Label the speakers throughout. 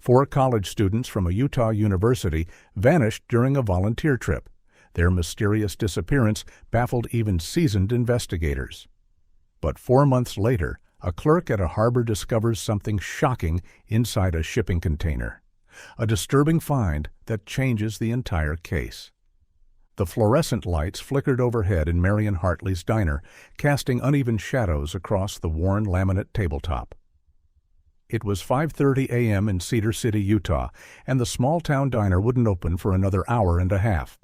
Speaker 1: 4 college students from a Utah university vanished during a volunteer trip. Their mysterious disappearance baffled even seasoned investigators. But 4 months later, a clerk at a harbor discovers something shocking inside a shipping container. A disturbing find that changes the entire case. The fluorescent lights flickered overhead in Marion Hartley's diner, casting uneven shadows across the worn laminate tabletop. It was 5:30 a.m. in Cedar City, Utah, and the small-town diner wouldn't open for another hour and a half.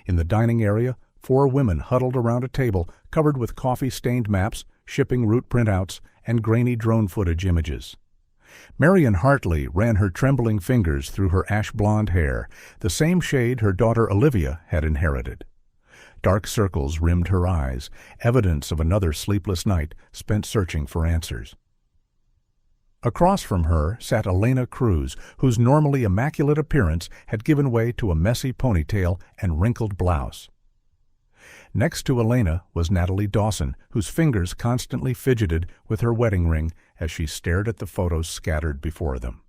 Speaker 1: In the dining area, 4 women huddled around a table covered with coffee-stained maps, shipping route printouts, and grainy drone footage images. Marion Hartley ran her trembling fingers through her ash-blonde hair, the same shade her daughter Olivia had inherited. Dark circles rimmed her eyes, evidence of another sleepless night spent searching for answers. Across from her sat Elena Cruz, whose normally immaculate appearance had given way to a messy ponytail and wrinkled blouse. Next to Elena was Natalie Dawson, whose fingers constantly fidgeted with her wedding ring as she stared at the photos scattered before them.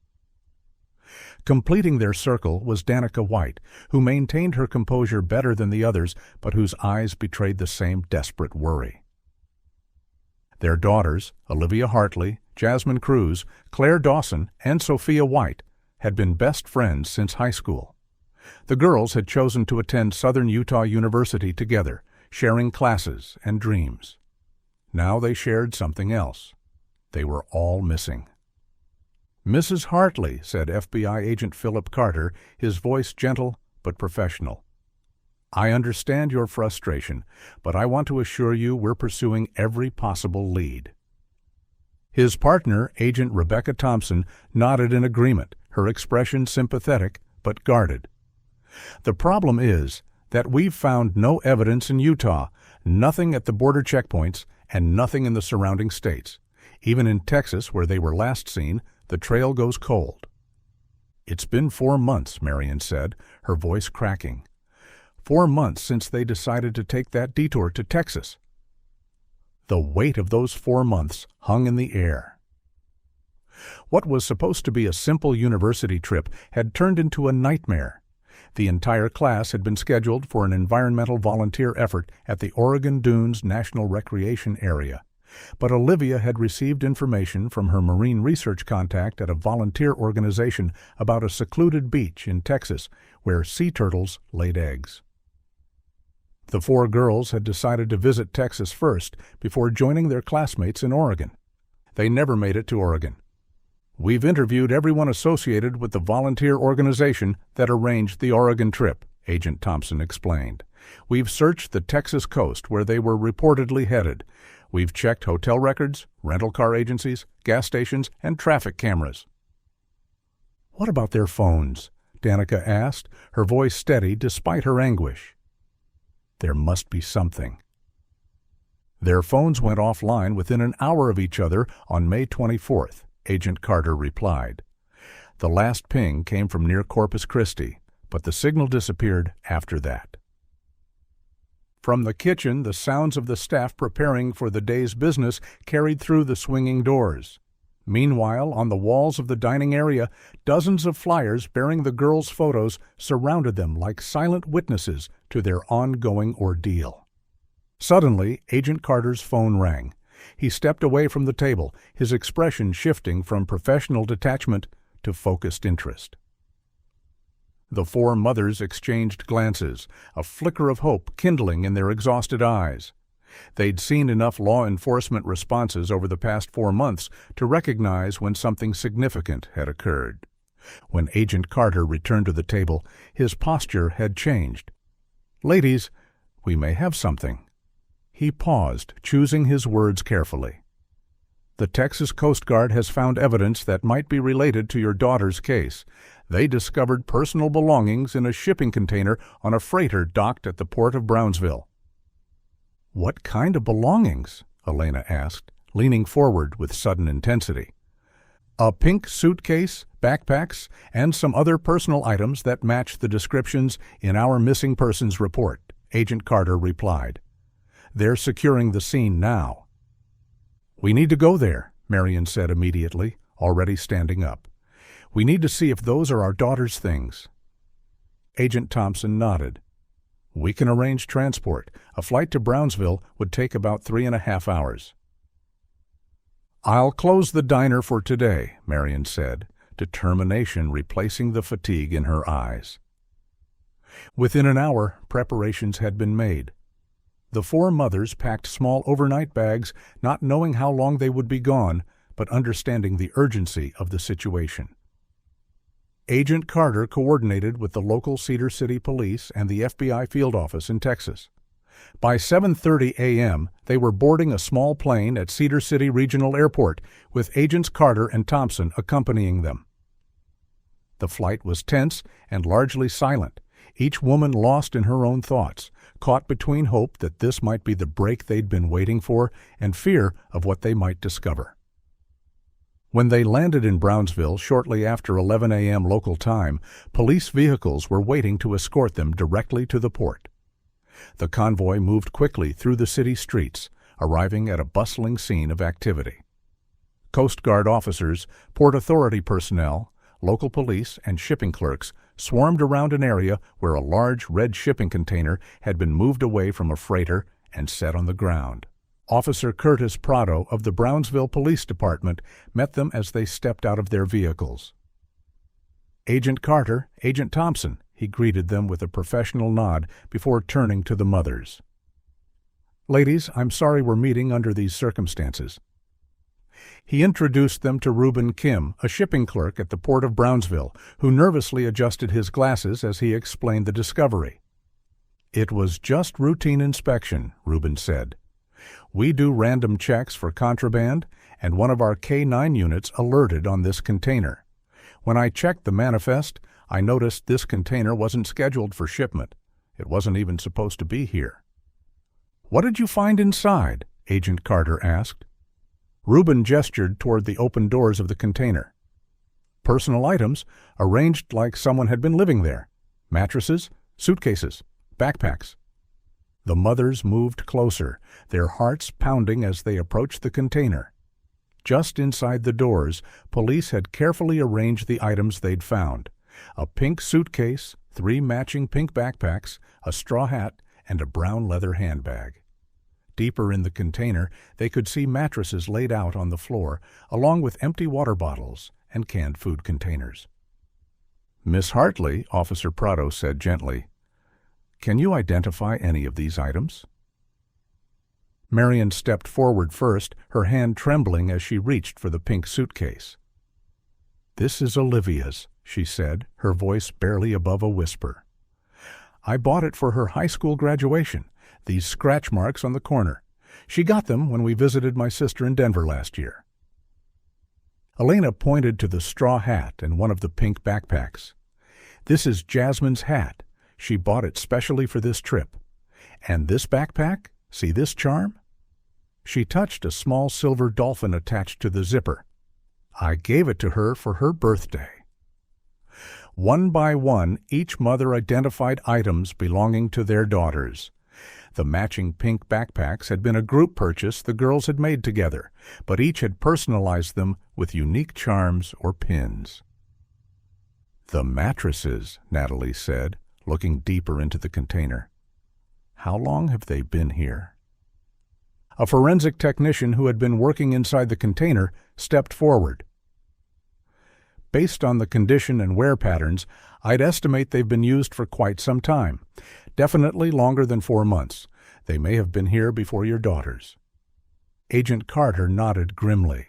Speaker 1: Completing their circle was Danica White, who maintained her composure better than the others, but whose eyes betrayed the same desperate worry. Their daughters, Olivia Hartley, Jasmine Cruz, Claire Dawson, and Sophia White, had been best friends since high school. The girls had chosen to attend Southern Utah University together, sharing classes and dreams. Now they shared something else. They were all missing. "Mrs. Hartley," said FBI agent Philip Carter, his voice gentle but professional. "I understand your frustration, but I want to assure you we're pursuing every possible lead." His partner, Agent Rebecca Thompson, nodded in agreement, her expression sympathetic but guarded. "The problem is that we've found no evidence in Utah, nothing at the border checkpoints, and nothing in the surrounding states. Even in Texas, where they were last seen, the trail goes cold." "It's been 4 months," Marion said, her voice cracking. 4 months since they decided to take that detour to Texas. The weight of those 4 months hung in the air. What was supposed to be a simple university trip had turned into a nightmare. The entire class had been scheduled for an environmental volunteer effort at the Oregon Dunes National Recreation Area. But Olivia had received information from her marine research contact at a volunteer organization about a secluded beach in Texas where sea turtles laid eggs. The 4 girls had decided to visit Texas first before joining their classmates in Oregon. They never made it to Oregon. "We've interviewed everyone associated with the volunteer organization that arranged the Oregon trip," Agent Thompson explained. "We've searched the Texas coast where they were reportedly headed. We've checked hotel records, rental car agencies, gas stations, and traffic cameras." "What about their phones?" Danica asked, her voice steady despite her anguish. There must be something. "Their phones went offline within an hour of each other on May 24th, Agent Carter replied. "The last ping came from near Corpus Christi, but the signal disappeared after that." From the kitchen, the sounds of the staff preparing for the day's business carried through the swinging doors. Meanwhile, on the walls of the dining area, dozens of flyers bearing the girls' photos surrounded them like silent witnesses to their ongoing ordeal. Suddenly, Agent Carter's phone rang. He stepped away from the table, his expression shifting from professional detachment to focused interest. The 4 mothers exchanged glances, a flicker of hope kindling in their exhausted eyes. They'd seen enough law enforcement responses over the past 4 months to recognize when something significant had occurred. When Agent Carter returned to the table, his posture had changed. "Ladies, we may have something." He paused, choosing his words carefully. "The Texas Coast Guard has found evidence that might be related to your daughter's case. They discovered personal belongings in a shipping container on a freighter docked at the port of Brownsville." "What kind of belongings?" Elena asked, leaning forward with sudden intensity. "A pink suitcase, backpacks, and some other personal items that match the descriptions in our missing persons report," Agent Carter replied. "They're securing the scene now." "We need to go there," Marion said immediately, already standing up. We need to see if those are our daughter's things." Agent Thompson nodded. "We can arrange transport. A flight to Brownsville would take about 3.5 hours." "I'll close the diner for today," Marion said, determination replacing the fatigue in her eyes. Within an hour, preparations had been made. The four mothers packed small overnight bags, not knowing how long they would be gone, but understanding the urgency of the situation. Agent Carter coordinated with the local Cedar City Police and the FBI field office in Texas. By 7:30 a.m., they were boarding a small plane at Cedar City Regional Airport, with Agents Carter and Thompson accompanying them. The flight was tense and largely silent, each woman lost in her own thoughts, caught between hope that this might be the break they'd been waiting for and fear of what they might discover. When they landed in Brownsville shortly after 11 a.m. local time, police vehicles were waiting to escort them directly to the port. The convoy moved quickly through the city streets, arriving at a bustling scene of activity. Coast Guard officers, Port Authority personnel, local police, and shipping clerks swarmed around an area where a large red shipping container had been moved away from a freighter and set on the ground. Officer Curtis Prado of the Brownsville Police Department met them as they stepped out of their vehicles. "Agent Carter, Agent Thompson," he greeted them with a professional nod before turning to the mothers. "Ladies, I'm sorry we're meeting under these circumstances." He introduced them to Reuben Kim, a shipping clerk at the Port of Brownsville, who nervously adjusted his glasses as he explained the discovery. "It was just routine inspection," Reuben said. "We do random checks for contraband, and one of our K-9 units alerted on this container. When I checked the manifest, I noticed this container wasn't scheduled for shipment. It wasn't even supposed to be here." "What did you find inside?" Agent Carter asked. Reuben gestured toward the open doors of the container. "Personal items, arranged like someone had been living there. Mattresses, suitcases, backpacks." The mothers moved closer, their hearts pounding as they approached the container. Just inside the doors, police had carefully arranged the items they'd found: a pink suitcase, 3 matching pink backpacks, a straw hat, and a brown leather handbag. Deeper in the container, they could see mattresses laid out on the floor, along with empty water bottles and canned food containers. "Miss Hartley," Officer Prado said gently, "can you identify any of these items?" Marion stepped forward first, her hand trembling as she reached for the pink suitcase. "This is Olivia's," she said, her voice barely above a whisper. "I bought it for her high school graduation. These scratch marks on the corner. She got them when we visited my sister in Denver last year." Elena pointed to the straw hat and one of the pink backpacks. "This is Jasmine's hat. She bought it specially for this trip. And this backpack? See this charm?" She touched a small silver dolphin attached to the zipper. "I gave it to her for her birthday." One by one, each mother identified items belonging to their daughters. The matching pink backpacks had been a group purchase the girls had made together, but each had personalized them with unique charms or pins. "The mattresses," Natalie said, looking deeper into the container. "How long have they been here?" A forensic technician who had been working inside the container stepped forward. "Based on the condition and wear patterns, I'd estimate they've been used for quite some time. Definitely longer than 4 months. They may have been here before your daughters." Agent Carter nodded grimly.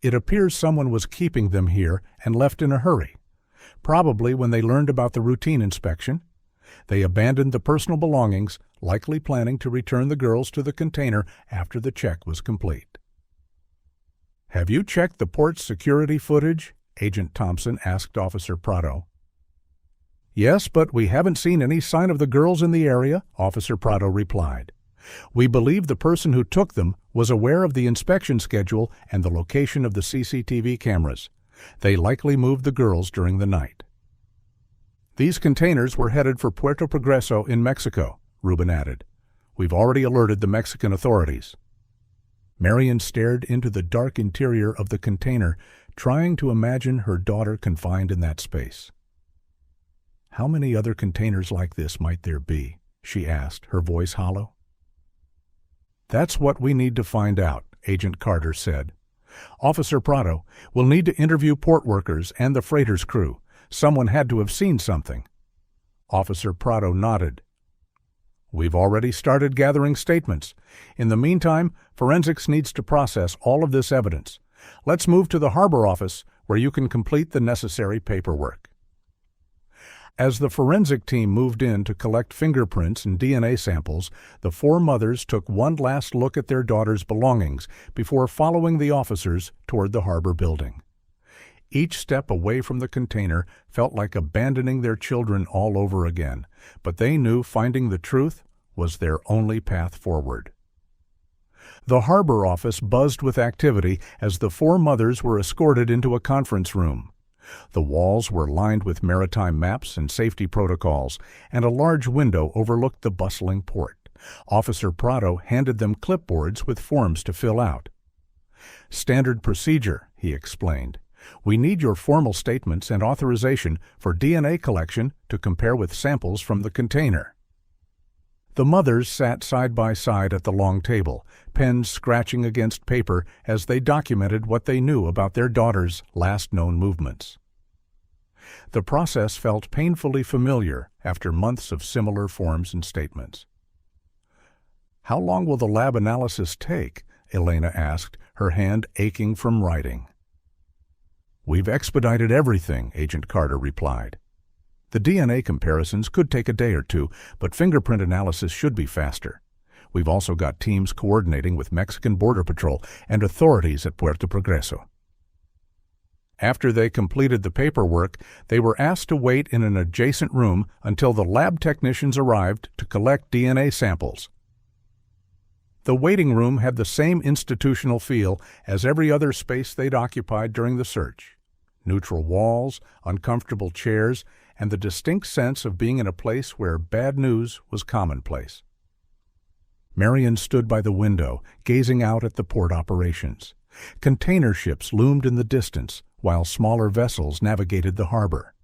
Speaker 1: "It appears someone was keeping them here and left in a hurry. Probably when they learned about the routine inspection. They abandoned the personal belongings, likely planning to return the girls to the container after the check was complete." "Have you checked the port's security footage?" Agent Thompson asked Officer Prado. "Yes, but we haven't seen any sign of the girls in the area," Officer Prado replied. "We believe the person who took them was aware of the inspection schedule and the location of the CCTV cameras. They likely moved the girls during the night." "These containers were headed for Puerto Progreso in Mexico," Reuben added. "We've already alerted the Mexican authorities." Marion stared into the dark interior of the container, trying to imagine her daughter confined in that space. "How many other containers like this might there be?" she asked, her voice hollow. "That's what we need to find out," Agent Carter said. "Officer Prado, we'll need to interview port workers and the freighter's crew. Someone had to have seen something." Officer Prado nodded. "We've already started gathering statements. In the meantime, forensics needs to process all of this evidence. Let's move to the harbor office where you can complete the necessary paperwork." As the forensic team moved in to collect fingerprints and DNA samples, the four mothers took one last look at their daughter's belongings before following the officers toward the harbor building. Each step away from the container felt like abandoning their children all over again, but they knew finding the truth was their only path forward. The harbor office buzzed with activity as the four mothers were escorted into a conference room. The walls were lined with maritime maps and safety protocols, and a large window overlooked the bustling port. Officer Prado handed them clipboards with forms to fill out. "Standard procedure," he explained. "We need your formal statements and authorization for DNA collection to compare with samples from the container." The mothers sat side by side at the long table, pens scratching against paper as they documented what they knew about their daughter's last known movements. The process felt painfully familiar after months of similar forms and statements. "How long will the lab analysis take?" Elena asked, her hand aching from writing. "We've expedited everything," Agent Carter replied. "The DNA comparisons could take a day or two, but fingerprint analysis should be faster. We've also got teams coordinating with Mexican Border Patrol and authorities at Puerto Progreso." After they completed the paperwork, they were asked to wait in an adjacent room until the lab technicians arrived to collect DNA samples. The waiting room had the same institutional feel as every other space they'd occupied during the search. Neutral walls, uncomfortable chairs, and the distinct sense of being in a place where bad news was commonplace. Marion stood by the window, gazing out at the port operations. Container ships loomed in the distance, while smaller vessels navigated the harbor.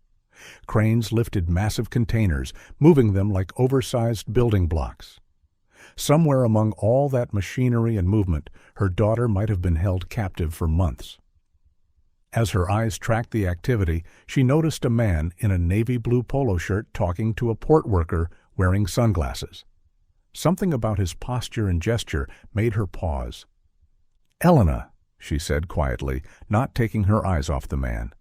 Speaker 1: Cranes lifted massive containers, moving them like oversized building blocks. Somewhere among all that machinery and movement, her daughter might have been held captive for months. As her eyes tracked the activity, she noticed a man in a navy blue polo shirt talking to a port worker wearing sunglasses. Something about his posture and gesture made her pause. "Elena," she said quietly, not taking her eyes off the man.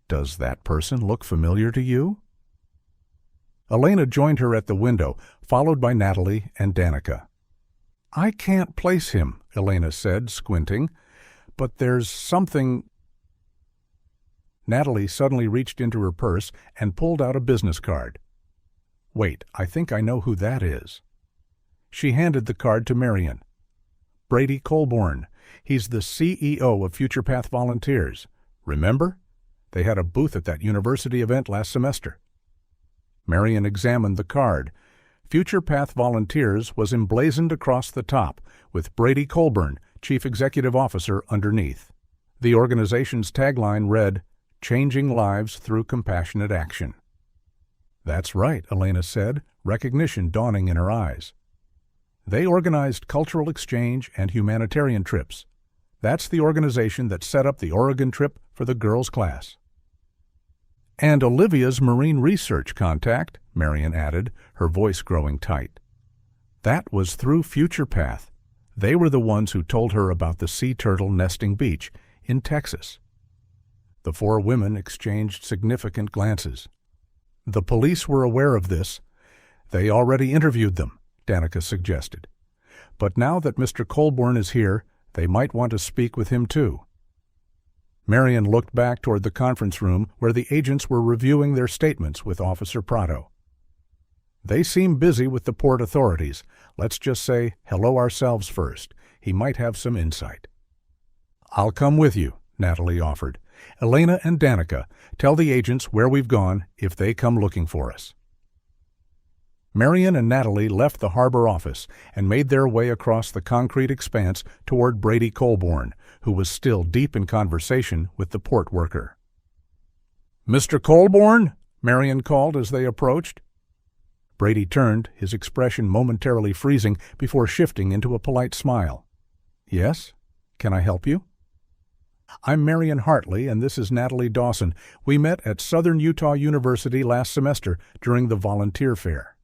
Speaker 1: "Does that person look familiar to you?" Elena joined her at the window, followed by Natalie and Danica. "I can't place him," Elena said, squinting, "but there's something—" Natalie suddenly reached into her purse and pulled out a business card. "Wait, I think I know who that is." She handed the card to Marion. "Brady Colborn. He's the CEO of Future Path Volunteers. Remember? They had a booth at that university event last semester." Marion examined the card. Future Path Volunteers was emblazoned across the top, with Brady Colborn, Chief Executive Officer, underneath. The organization's tagline read, "Changing Lives Through Compassionate Action." "That's right," Elena said, recognition dawning in her eyes. "They organized cultural exchange and humanitarian trips. That's the organization that set up the Oregon trip for the girls' class." "And Olivia's marine research contact," Marion added, her voice growing tight. "That was through Future Path. They were the ones who told her about the sea turtle nesting beach in Texas." The four women exchanged significant glances. "The police were aware of this. They already interviewed them," Danica suggested. "But now that Mr. Colborn is here, they might want to speak with him too." Marion looked back toward the conference room where the agents were reviewing their statements with Officer Prado. "They seem busy with the port authorities. Let's just say hello ourselves first. He might have some insight." "I'll come with you," Natalie offered. "Elena and Danica, tell the agents where we've gone if they come looking for us." Marion and Natalie left the harbor office and made their way across the concrete expanse toward Brady Colborne, who was still deep in conversation with the port worker. "Mr. Colborne?" Marion called as they approached. Brady turned, his expression momentarily freezing before shifting into a polite smile. "Yes? Can I help you?" "I'm Marion Hartley, and this is Natalie Dawson. We met at Southern Utah University last semester during the volunteer fair."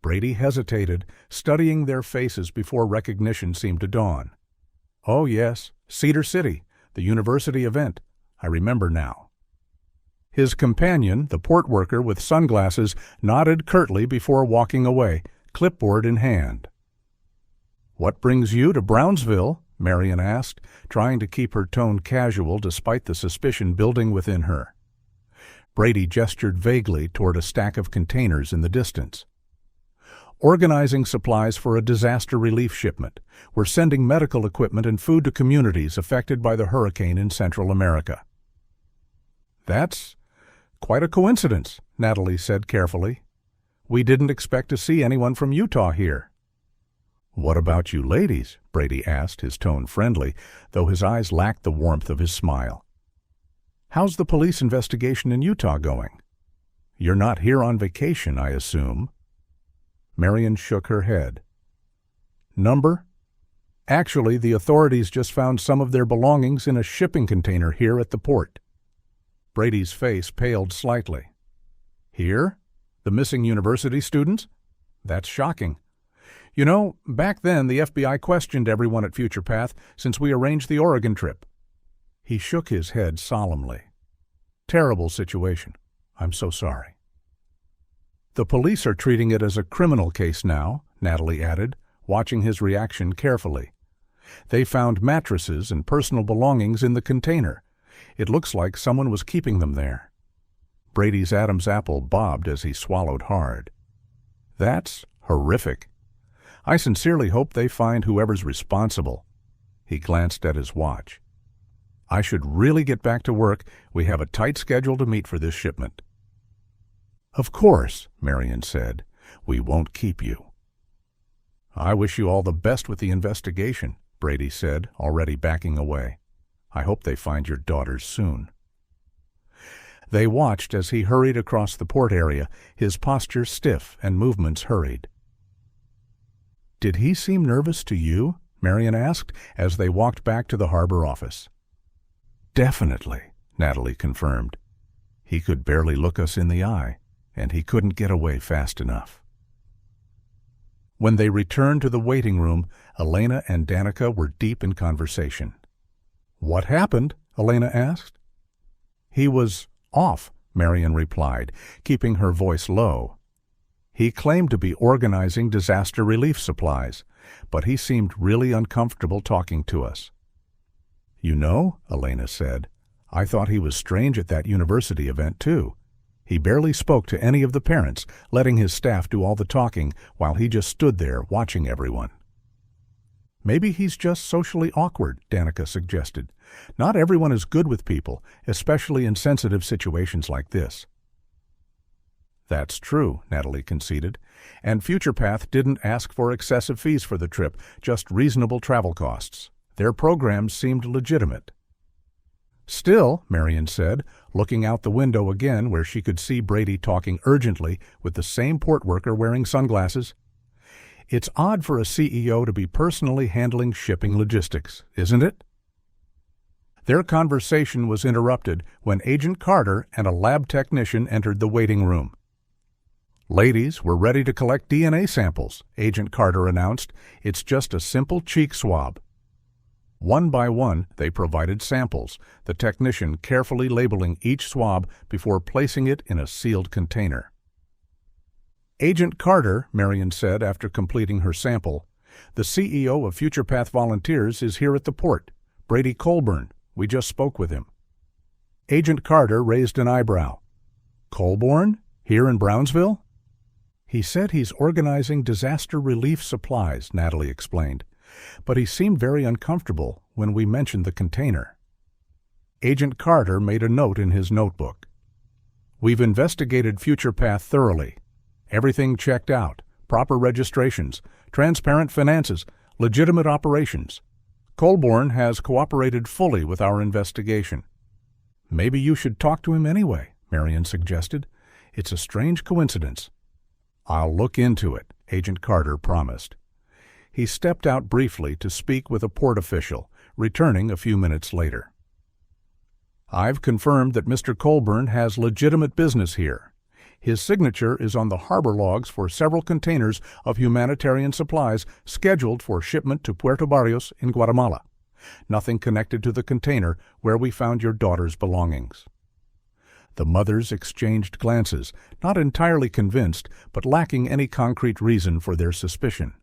Speaker 1: Brady hesitated, studying their faces before recognition seemed to dawn. "Oh, yes, Cedar City, the university event. I remember now." His companion, the port worker with sunglasses, nodded curtly before walking away, clipboard in hand. "What brings you to Brownsville?" Marion asked, trying to keep her tone casual despite the suspicion building within her. Brady gestured vaguely toward a stack of containers in the distance. "Organizing supplies for a disaster relief shipment. We're sending medical equipment and food to communities affected by the hurricane in Central America." "That's quite a coincidence," Natalie said carefully. "We didn't expect to see anyone from Utah here." "What about you ladies?" Brady asked, his tone friendly, though his eyes lacked the warmth of his smile. "How's the police investigation in Utah going? You're not here on vacation, I assume?" Marion shook her head. "Number? Actually, the authorities just found some of their belongings in a shipping container here at the port." Brady's face paled slightly. "Here? The missing university students? That's shocking. You know, back then the FBI questioned everyone at Future Path since we arranged the Oregon trip." He shook his head solemnly. "Terrible situation. I'm so sorry." "The police are treating it as a criminal case now," Natalie added, watching his reaction carefully. "They found mattresses and personal belongings in the container. It looks like someone was keeping them there." Brady's Adam's apple bobbed as he swallowed hard. "That's horrific. I sincerely hope they find whoever's responsible." He glanced at his watch. "I should really get back to work. We have a tight schedule to meet for this shipment." "Of course," Marion said. "We won't keep you." "I wish you all the best with the investigation," Brady said, already backing away. "I hope they find your daughters soon." They watched as he hurried across the port area, his posture stiff and movements hurried. "Did he seem nervous to you?" Marion asked as they walked back to the harbor office. "Definitely," Natalie confirmed. "He could barely look us in the eye, and he couldn't get away fast enough." When they returned to the waiting room, Elena and Danica were deep in conversation. "What happened?" Elena asked. "He was off," Marion replied, keeping her voice low. "He claimed to be organizing disaster relief supplies, but he seemed really uncomfortable talking to us." "You know," Elena said, "I thought he was strange at that university event, too. He barely spoke to any of the parents, letting his staff do all the talking while he just stood there watching everyone." "Maybe he's just socially awkward," Danica suggested. "Not everyone is good with people, especially in sensitive situations like this." "That's true," Natalie conceded, "and Future Path didn't ask for excessive fees for the trip, just reasonable travel costs. Their programs seemed legitimate." "Still," Marion said, looking out the window again where she could see Brady talking urgently with the same port worker wearing sunglasses, "it's odd for a CEO to be personally handling shipping logistics, isn't it?" Their conversation was interrupted when Agent Carter and a lab technician entered the waiting room. "Ladies, we're ready to collect DNA samples," Agent Carter announced. "It's just a simple cheek swab." One by one, they provided samples, the technician carefully labeling each swab before placing it in a sealed container. "Agent Carter," Marion said after completing her sample, "the CEO of Future Path Volunteers is here at the port, Brady Colborne. We just spoke with him." Agent Carter raised an eyebrow. "Colborne? Here in Brownsville?" "He said he's organizing disaster relief supplies," Natalie explained, "but he seemed very uncomfortable when we mentioned the container." Agent Carter made a note in his notebook. "We've investigated Future Path thoroughly. Everything checked out. Proper registrations, transparent finances, legitimate operations. Colborne has cooperated fully with our investigation. Maybe you should talk to him anyway, Marion suggested. It's a strange coincidence. I'll look into it, Agent Carter promised. He stepped out briefly to speak with a port official, returning a few minutes later. I've confirmed that Mr. Colborne has legitimate business here. His signature is on the harbor logs for several containers of humanitarian supplies scheduled for shipment to Puerto Barrios in Guatemala. Nothing connected to the container where we found your daughter's belongings. The mothers exchanged glances, not entirely convinced, but lacking any concrete reason for their suspicion.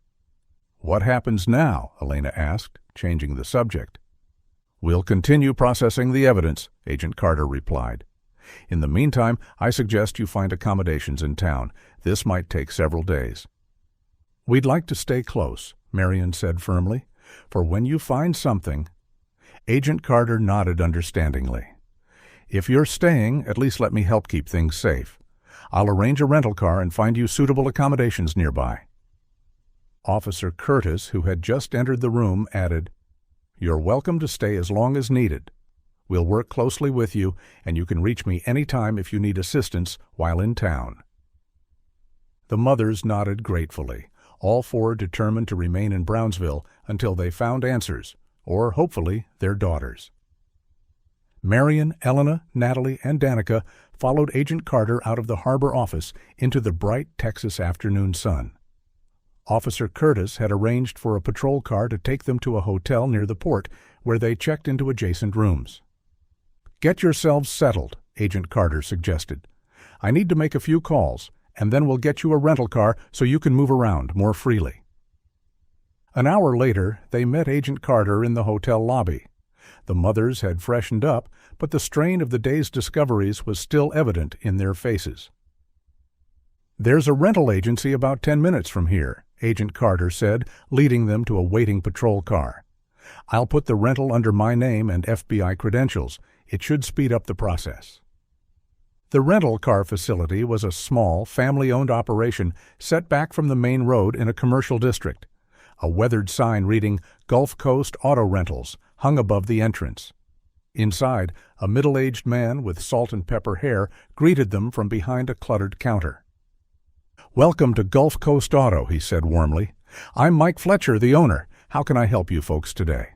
Speaker 1: What happens now? Elena asked, changing the subject. We'll continue processing the evidence, Agent Carter replied. In the meantime, I suggest you find accommodations in town. This might take several days. We'd like to stay close, Marion said firmly, for when you find something... Agent Carter nodded understandingly. If you're staying, at least let me help keep things safe. I'll arrange a rental car and find you suitable accommodations nearby. Officer Curtis, who had just entered the room, added, You're welcome to stay as long as needed. We'll work closely with you, and you can reach me any time if you need assistance while in town. The mothers nodded gratefully, all four determined to remain in Brownsville until they found answers, or hopefully their daughters. Marion, Elena, Natalie, and Danica followed Agent Carter out of the harbor office into the bright Texas afternoon sun. Officer Curtis had arranged for a patrol car to take them to a hotel near the port, where they checked into adjacent rooms. Get yourselves settled, Agent Carter suggested. I need to make a few calls, and then we'll get you a rental car so you can move around more freely. An hour later, they met Agent Carter in the hotel lobby. The mothers had freshened up, but the strain of the day's discoveries was still evident in their faces. There's a rental agency about 10 minutes from here, Agent Carter said, leading them to a waiting patrol car. I'll put the rental under my name and FBI credentials. It should speed up the process. The rental car facility was a small, family-owned operation set back from the main road in a commercial district. A weathered sign reading Gulf Coast Auto Rentals hung above the entrance. Inside, a middle-aged man with salt and pepper hair greeted them from behind a cluttered counter. Welcome to Gulf Coast Auto, he said warmly. I'm Mike Fletcher, the owner. How can I help you folks today?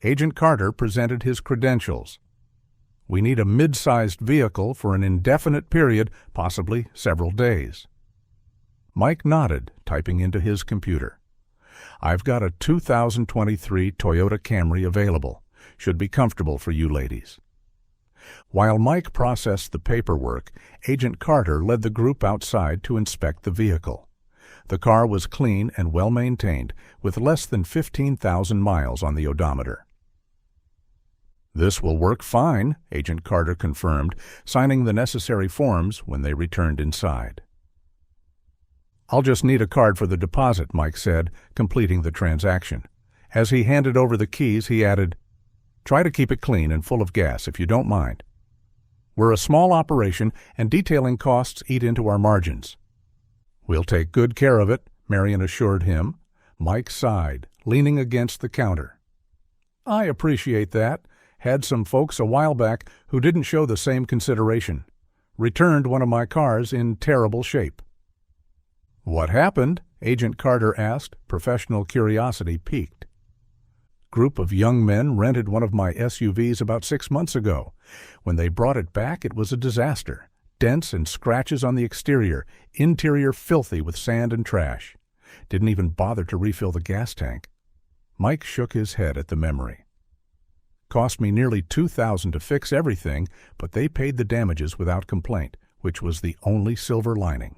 Speaker 1: Agent Carter presented his credentials. We need a mid-sized vehicle for an indefinite period, possibly several days. Mike nodded, typing into his computer. I've got a 2023 Toyota Camry available. Should be comfortable for you ladies. While Mike processed the paperwork, Agent Carter led the group outside to inspect the vehicle. The car was clean and well-maintained, with less than 15,000 miles on the odometer. This will work fine, Agent Carter confirmed, signing the necessary forms when they returned inside. I'll just need a card for the deposit, Mike said, completing the transaction. As he handed over the keys, he added, Try to keep it clean and full of gas, if you don't mind. We're a small operation, and detailing costs eat into our margins. We'll take good care of it, Marion assured him. Mike sighed, leaning against the counter. I appreciate that. Had some folks a while back who didn't show the same consideration. Returned one of my cars in terrible shape. What happened? Agent Carter asked, professional curiosity piqued. Group of young men rented one of my SUVs about 6 months ago. When they brought it back, it was a disaster. Dents and scratches on the exterior, interior filthy with sand and trash. Didn't even bother to refill the gas tank. Mike shook his head at the memory. Cost me nearly $2,000 to fix everything, but they paid the damages without complaint, which was the only silver lining.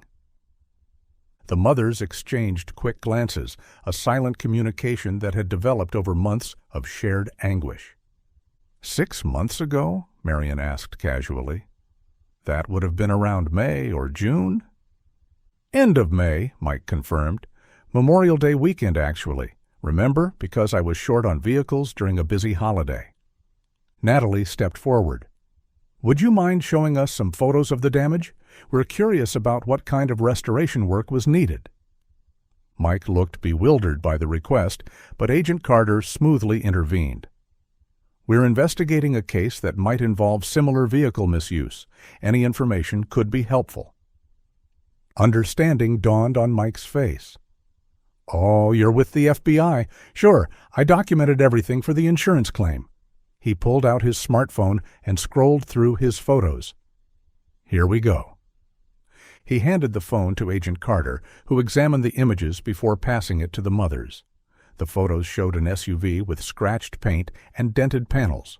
Speaker 1: The mothers exchanged quick glances, a silent communication that had developed over months of shared anguish. 6 months ago? Marion asked casually. That would have been around May or June? End of May, Mike confirmed. Memorial Day weekend, actually. Remember, because I was short on vehicles during a busy holiday. Natalie stepped forward. Would you mind showing us some photos of the damage? We're curious about what kind of restoration work was needed." Mike looked bewildered by the request, but Agent Carter smoothly intervened. "We're investigating a case that might involve similar vehicle misuse. Any information could be helpful." Understanding dawned on Mike's face. "Oh, you're with the FBI. Sure, I documented everything for the insurance claim." He pulled out his smartphone and scrolled through his photos. "Here we go." He handed the phone to Agent Carter, who examined the images before passing it to the mothers. The photos showed an SUV with scratched paint and dented panels.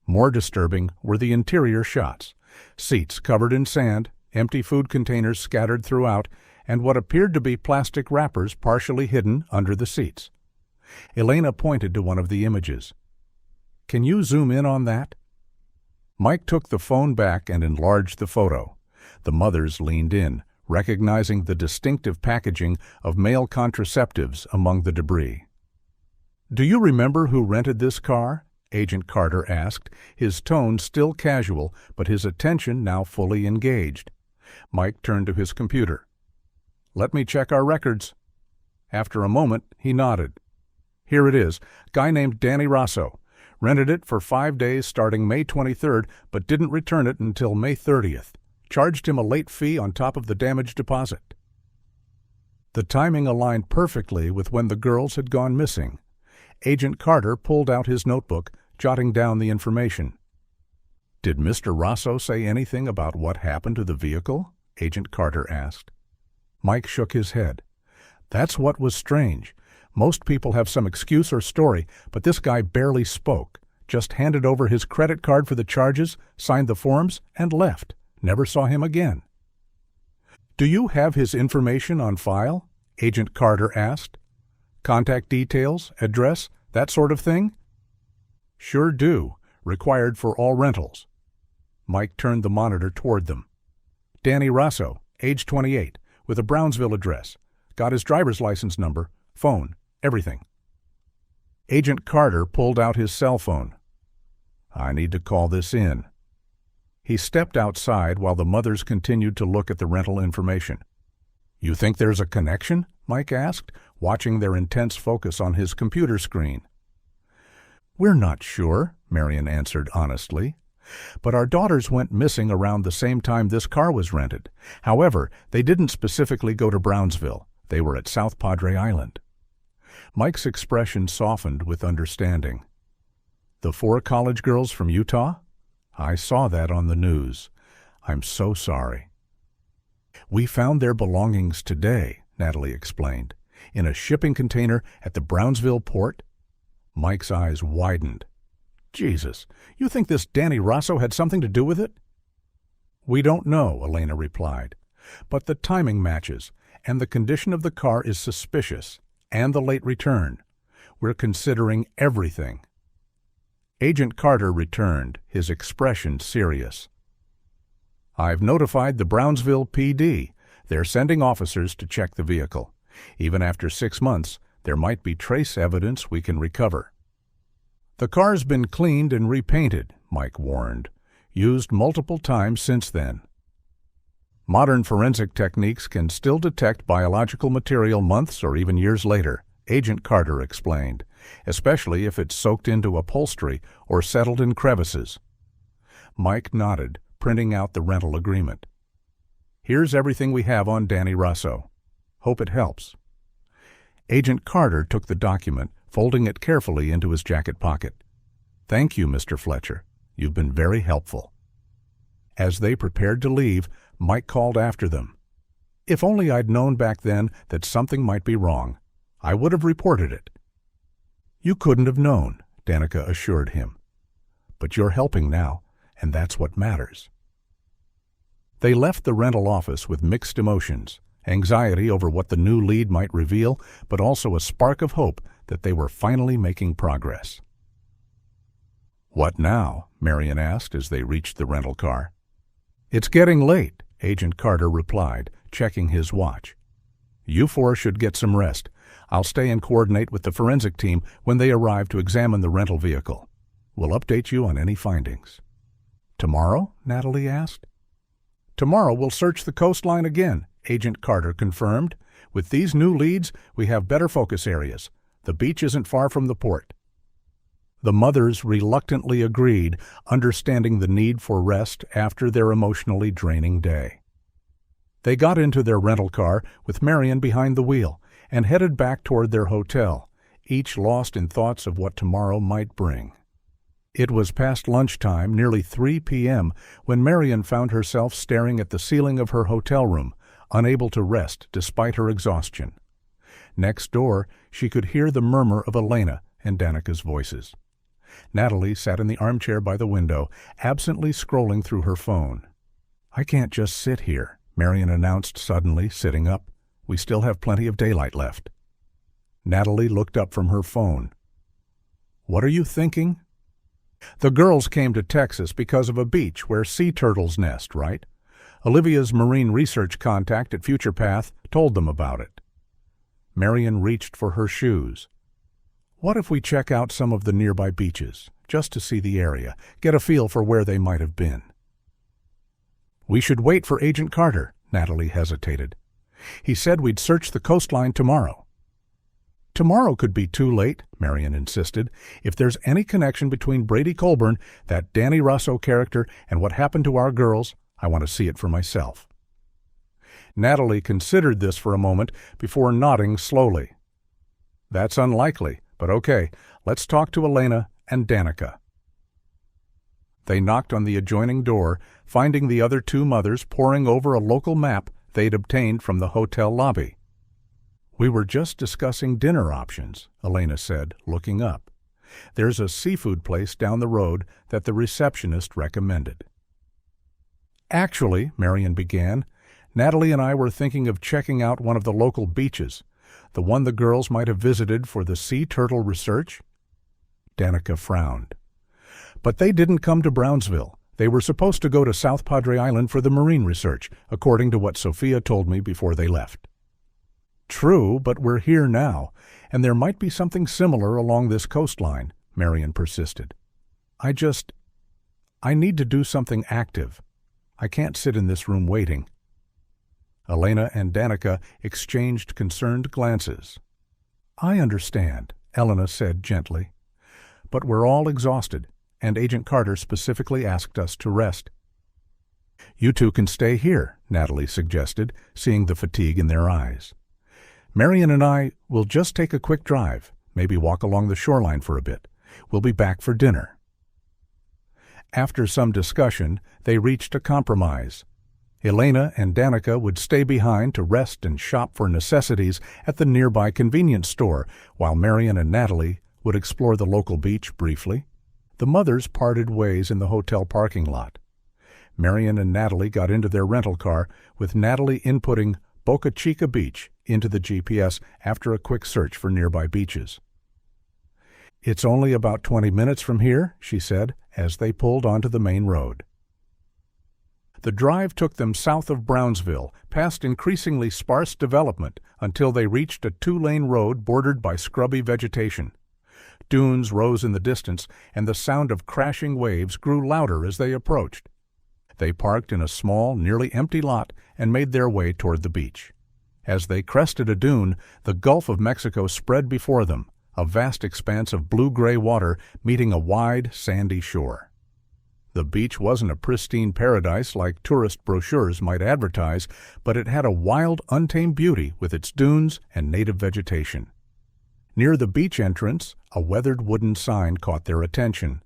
Speaker 1: More disturbing were the interior shots: seats covered in sand, empty food containers scattered throughout, and what appeared to be plastic wrappers partially hidden under the seats. Elena pointed to one of the images. "Can you zoom in on that?" Mike took the phone back and enlarged the photo. The mothers leaned in, recognizing the distinctive packaging of male contraceptives among the debris. "Do you remember who rented this car?" Agent Carter asked, his tone still casual, but his attention now fully engaged. Mike turned to his computer. "Let me check our records." After a moment, he nodded. "Here it is. Guy named Danny Rosso. Rented it for 5 days starting May 23rd, but didn't return it until May 30th. Charged him a late fee on top of the damage deposit." The timing aligned perfectly with when the girls had gone missing. Agent Carter pulled out his notebook, jotting down the information. "Did Mr. Rosso say anything about what happened to the vehicle?" Agent Carter asked. Mike shook his head. "That's what was strange. Most people have some excuse or story, but this guy barely spoke, just handed over his credit card for the charges, signed the forms, and left. Never saw him again." "Do you have his information on file?" Agent Carter asked. "Contact details, address, that sort of thing?" "Sure do. Required for all rentals." Mike turned the monitor toward them. "Danny Rosso, age 28, with a Brownsville address. Got his driver's license number, phone, everything." Agent Carter pulled out his cell phone. "I need to call this in." He stepped outside while the mothers continued to look at the rental information. "You think there's a connection?" Mike asked, watching their intense focus on his computer screen. "We're not sure," Marion answered honestly. "But our daughters went missing around the same time this car was rented. However, they didn't specifically go to Brownsville. They were at South Padre Island." Mike's expression softened with understanding. "The 4 college girls from Utah? I saw that on the news. I'm so sorry." "We found their belongings today," Natalie explained, "in a shipping container at the Brownsville port." Mike's eyes widened. "Jesus, you think this Danny Rosso had something to do with it?" "We don't know," Elena replied. "But the timing matches, and the condition of the car is suspicious, and the late return. We're considering everything." Agent Carter returned, his expression serious. "I've notified the Brownsville PD. They're sending officers to check the vehicle. Even after 6 months, there might be trace evidence we can recover." "The car's been cleaned and repainted," Mike warned. "Used multiple times since then." "Modern forensic techniques can still detect biological material months or even years later," Agent Carter explained, "especially if it's soaked into upholstery or settled in crevices." Mike nodded, printing out the rental agreement. "Here's everything we have on Danny Rosso. Hope it helps." Agent Carter took the document, folding it carefully into his jacket pocket. "Thank you, Mr. Fletcher. You've been very helpful." As they prepared to leave, Mike called after them. "If only I'd known back then that something might be wrong. I would have reported it." "You couldn't have known," Danica assured him. "But you're helping now, and that's what matters." They left the rental office with mixed emotions, anxiety over what the new lead might reveal, but also a spark of hope that they were finally making progress. "What now?" Marion asked as they reached the rental car. "It's getting late," Agent Carter replied, checking his watch. "You 4 should get some rest. I'll stay and coordinate with the forensic team when they arrive to examine the rental vehicle. We'll update you on any findings." Tomorrow? Natalie asked. Tomorrow we'll search the coastline again, Agent Carter confirmed. With these new leads, we have better focus areas. The beach isn't far from the port. The mothers reluctantly agreed, understanding the need for rest after their emotionally draining day. They got into their rental car, with Marion behind the wheel, and headed back toward their hotel, each lost in thoughts of what tomorrow might bring. It was past lunchtime, nearly 3 p.m., when Marion found herself staring at the ceiling of her hotel room, unable to rest despite her exhaustion. Next door, she could hear the murmur of Elena and Danica's voices. Natalie sat in the armchair by the window, absently scrolling through her phone. "I can't just sit here," Marion announced suddenly, sitting up. "We still have plenty of daylight left." Natalie looked up from her phone. "What are you thinking?" "The girls came to Texas because of a beach where sea turtles nest, right? Olivia's marine research contact at Future Path told them about it." Marion reached for her shoes. "What if we check out some of the nearby beaches, just to see the area, get a feel for where they might have been?" "We should wait for Agent Carter," Natalie hesitated. "He said we'd search the coastline tomorrow." "Tomorrow could be too late," Marion insisted. "If there's any connection between Brady Colburn, that Danny Russo character, and what happened to our girls, I want to see it for myself." Natalie considered this for a moment before nodding slowly. "That's unlikely, but okay, let's talk to Elena and Danica." They knocked on the adjoining door, finding the other two mothers poring over a local map they'd obtained from the hotel lobby. "We were just discussing dinner options," Elena said, looking up. "There's a seafood place down the road that the receptionist recommended." "Actually," Marion began, "Natalie and I were thinking of checking out one of the local beaches, the one the girls might have visited for the sea turtle research." Danica frowned. "But they didn't come to Brownsville. They were supposed to go to South Padre Island for the marine research, according to what Sophia told me before they left." "True, but we're here now, and there might be something similar along this coastline," Marion persisted. I need to do something active. I can't sit in this room waiting." Elena and Danica exchanged concerned glances. "I understand," Elena said gently. "But we're all exhausted, and Agent Carter specifically asked us to rest." "You two can stay here," Natalie suggested, seeing the fatigue in their eyes. "Marion and I will just take a quick drive, maybe walk along the shoreline for a bit. We'll be back for dinner." After some discussion, they reached a compromise. Elena and Danica would stay behind to rest and shop for necessities at the nearby convenience store, while Marion and Natalie would explore the local beach briefly. The mothers parted ways in the hotel parking lot. Marion and Natalie got into their rental car, with Natalie inputting Boca Chica Beach into the GPS after a quick search for nearby beaches. "It's only about 20 minutes from here," she said, as they pulled onto the main road. The drive took them south of Brownsville, past increasingly sparse development, until they reached a 2-lane road bordered by scrubby vegetation. Dunes rose in the distance, and the sound of crashing waves grew louder as they approached. They parked in a small, nearly empty lot and made their way toward the beach. As they crested a dune, the Gulf of Mexico spread before them, a vast expanse of blue-gray water meeting a wide, sandy shore. The beach wasn't a pristine paradise like tourist brochures might advertise, but it had a wild, untamed beauty with its dunes and native vegetation. Near the beach entrance, a weathered wooden sign caught their attention.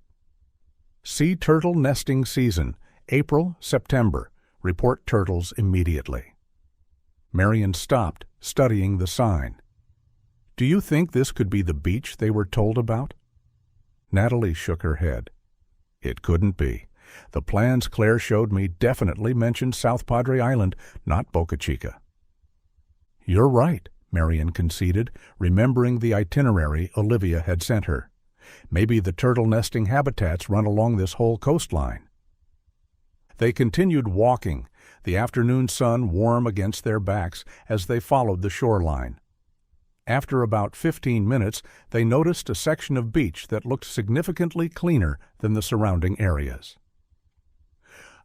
Speaker 1: "Sea turtle nesting season, April, September. Report turtles immediately." Marion stopped, studying the sign. "Do you think this could be the beach they were told about?" Natalie shook her head. "It couldn't be. The plans Claire showed me definitely mentioned South Padre Island, not Boca Chica." "You're right," Marion conceded, remembering the itinerary Olivia had sent her. "Maybe the turtle nesting habitats run along this whole coastline." They continued walking, the afternoon sun warm against their backs as they followed the shoreline. After about 15 minutes, they noticed a section of beach that looked significantly cleaner than the surrounding areas.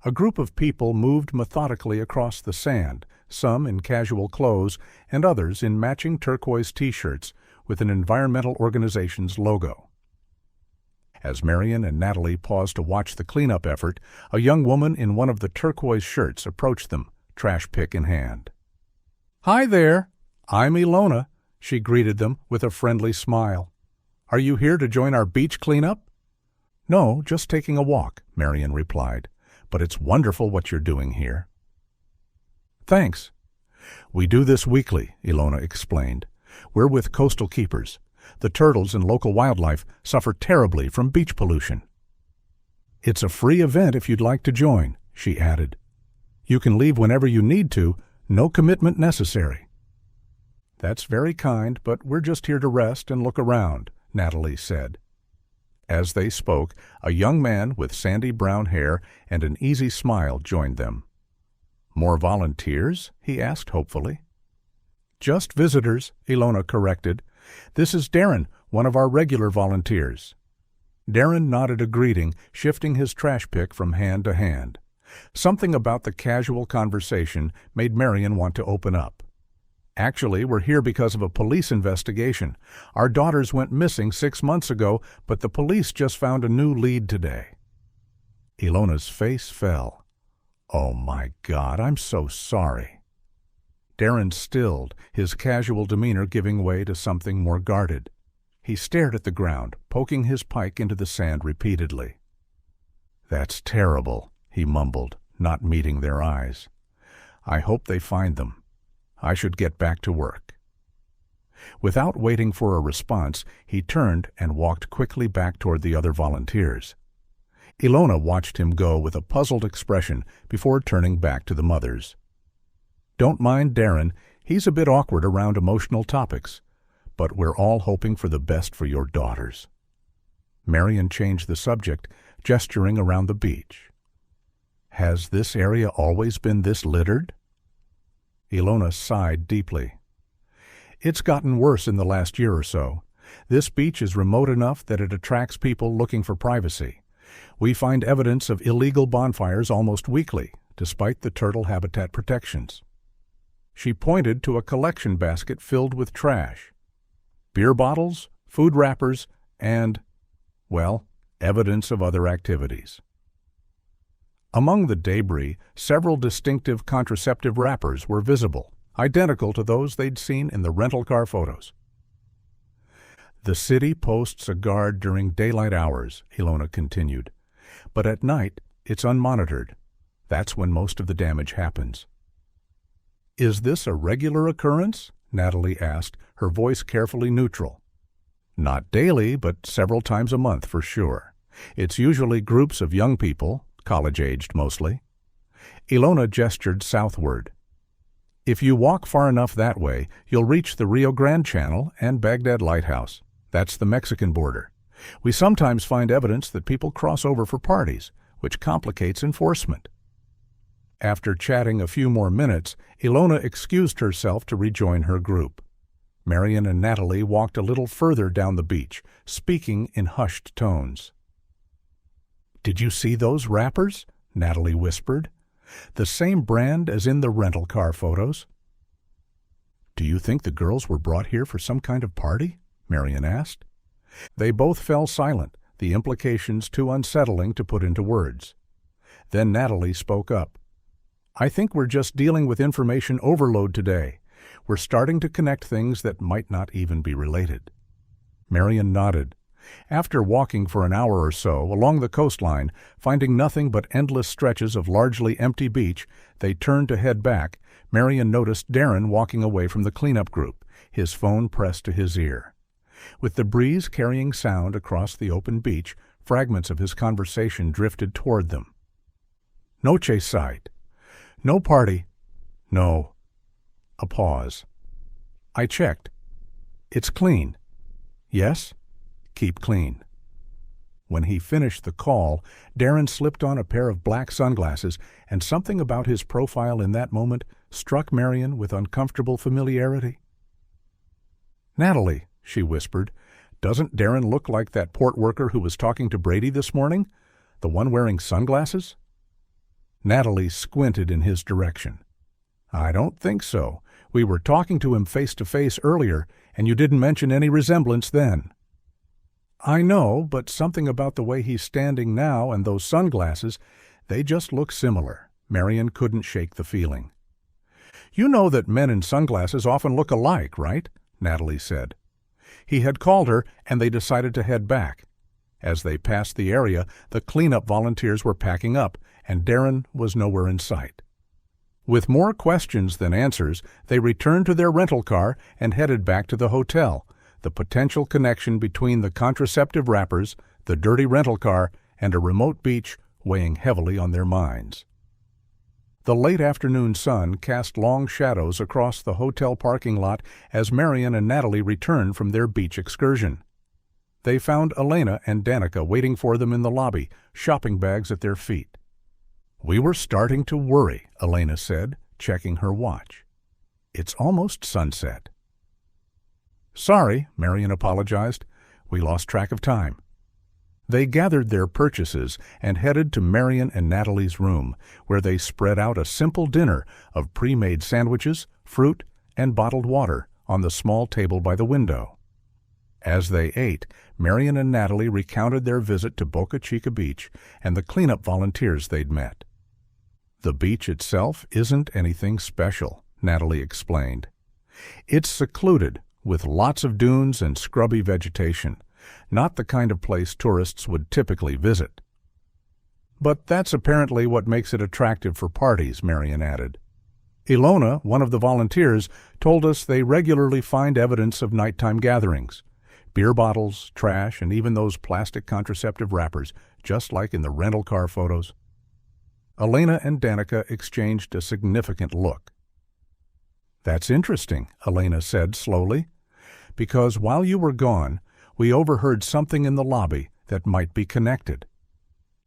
Speaker 1: A group of people moved methodically across the sand, some in casual clothes and others in matching turquoise T-shirts with an environmental organization's logo. As Marion and Natalie paused to watch the cleanup effort, a young woman in one of the turquoise shirts approached them, trash pick in hand. "Hi there, I'm Ilona," she greeted them with a friendly smile. "Are you here to join our beach cleanup?" "No, just taking a walk," Marion replied. "But it's wonderful what you're doing here." "Thanks. We do this weekly," Ilona explained. "We're with Coastal Keepers. The turtles and local wildlife suffer terribly from beach pollution." "It's a free event if you'd like to join," she added. "You can leave whenever you need to, no commitment necessary." "That's very kind, but we're just here to rest and look around," Natalie said. As they spoke, a young man with sandy brown hair and an easy smile joined them. "More volunteers?" he asked hopefully. "Just visitors," Ilona corrected. "This is Darren, one of our regular volunteers." Darren nodded a greeting, shifting his trash pick from hand to hand. Something about the casual conversation made Marion want to open up. "Actually, we're here because of a police investigation. Our daughters went missing 6 months ago, but the police just found a new lead today." Ilona's face fell. "Oh my God, I'm so sorry." Darren stilled, his casual demeanor giving way to something more guarded. He stared at the ground, poking his pike into the sand repeatedly. "That's terrible," he mumbled, not meeting their eyes. "I hope they find them. I should get back to work." Without waiting for a response, he turned and walked quickly back toward the other volunteers. Ilona watched him go with a puzzled expression before turning back to the mothers. "Don't mind Darren, he's a bit awkward around emotional topics, but we're all hoping for the best for your daughters." Marion changed the subject, gesturing around the beach. "Has this area always been this littered?" Ilona sighed deeply. "It's gotten worse in the last year or so. This beach is remote enough that it attracts people looking for privacy. We find evidence of illegal bonfires almost weekly, despite the turtle habitat protections." She pointed to a collection basket filled with trash. Beer bottles, food wrappers, and, well, evidence of other activities. Among the debris, several distinctive contraceptive wrappers were visible, identical to those they'd seen in the rental car photos. "The city posts a guard during daylight hours," Ilona continued, "but at night it's unmonitored. That's when most of the damage happens." "Is this a regular occurrence?" Natalie asked, her voice carefully neutral. "Not daily, but several times a month for sure. It's usually groups of young people, college-aged mostly." Ilona gestured southward. "If you walk far enough that way, you'll reach the Rio Grande Channel and Baghdad Lighthouse. That's the Mexican border. We sometimes find evidence that people cross over for parties, which complicates enforcement." After chatting a few more minutes, Ilona excused herself to rejoin her group. Marion and Natalie walked a little further down the beach, speaking in hushed tones. "Did you see those wrappers?" Natalie whispered. "The same brand as in the rental car photos." "Do you think the girls were brought here for some kind of party?" Marion asked. They both fell silent, the implications too unsettling to put into words. Then Natalie spoke up. "I think we're just dealing with information overload today. We're starting to connect things that might not even be related." Marion nodded. After walking for an hour or so along the coastline, finding nothing but endless stretches of largely empty beach, they turned to head back. Marion noticed Darren walking away from the cleanup group, his phone pressed to his ear. With the breeze carrying sound across the open beach, fragments of his conversation drifted toward them. "Noche site. No party. No." A pause. "I checked. It's clean. Yes? Keep clean." When he finished the call, Darren slipped on a pair of black sunglasses, and something about his profile in that moment struck Marion with uncomfortable familiarity. "Natalie," she whispered, "doesn't Darren look like that port worker who was talking to Brady this morning? The one wearing sunglasses?" Natalie squinted in his direction. "I don't think so. We were talking to him face to face earlier, and you didn't mention any resemblance then." "I know, but something about the way he's standing now and those sunglasses, they just look similar." Marion couldn't shake the feeling. "You know that men in sunglasses often look alike, right?" Natalie said. He had called her, and they decided to head back. As they passed the area, the cleanup volunteers were packing up, and Darren was nowhere in sight. With more questions than answers, they returned to their rental car and headed back to the hotel, the potential connection between the contraceptive wrappers, the dirty rental car, and a remote beach weighing heavily on their minds. The late afternoon sun cast long shadows across the hotel parking lot as Marion and Natalie returned from their beach excursion. They found Elena and Danica waiting for them in the lobby, shopping bags at their feet. "We were starting to worry," Elena said, checking her watch. "It's almost sunset." "Sorry," Marion apologized. "We lost track of time." They gathered their purchases and headed to Marion and Natalie's room, where they spread out a simple dinner of pre-made sandwiches, fruit, and bottled water on the small table by the window. As they ate, Marion and Natalie recounted their visit to Boca Chica Beach and the cleanup volunteers they'd met. "The beach itself isn't anything special," Natalie explained. "It's secluded, with lots of dunes and scrubby vegetation. Not the kind of place tourists would typically visit." "But that's apparently what makes it attractive for parties," Marion added. "Ilona, one of the volunteers, told us they regularly find evidence of nighttime gatherings. Beer bottles, trash, and even those plastic contraceptive wrappers, just like in the rental car photos." Elena and Danica exchanged a significant look. "That's interesting," Elena said slowly, "because while you were gone, we overheard something in the lobby that might be connected."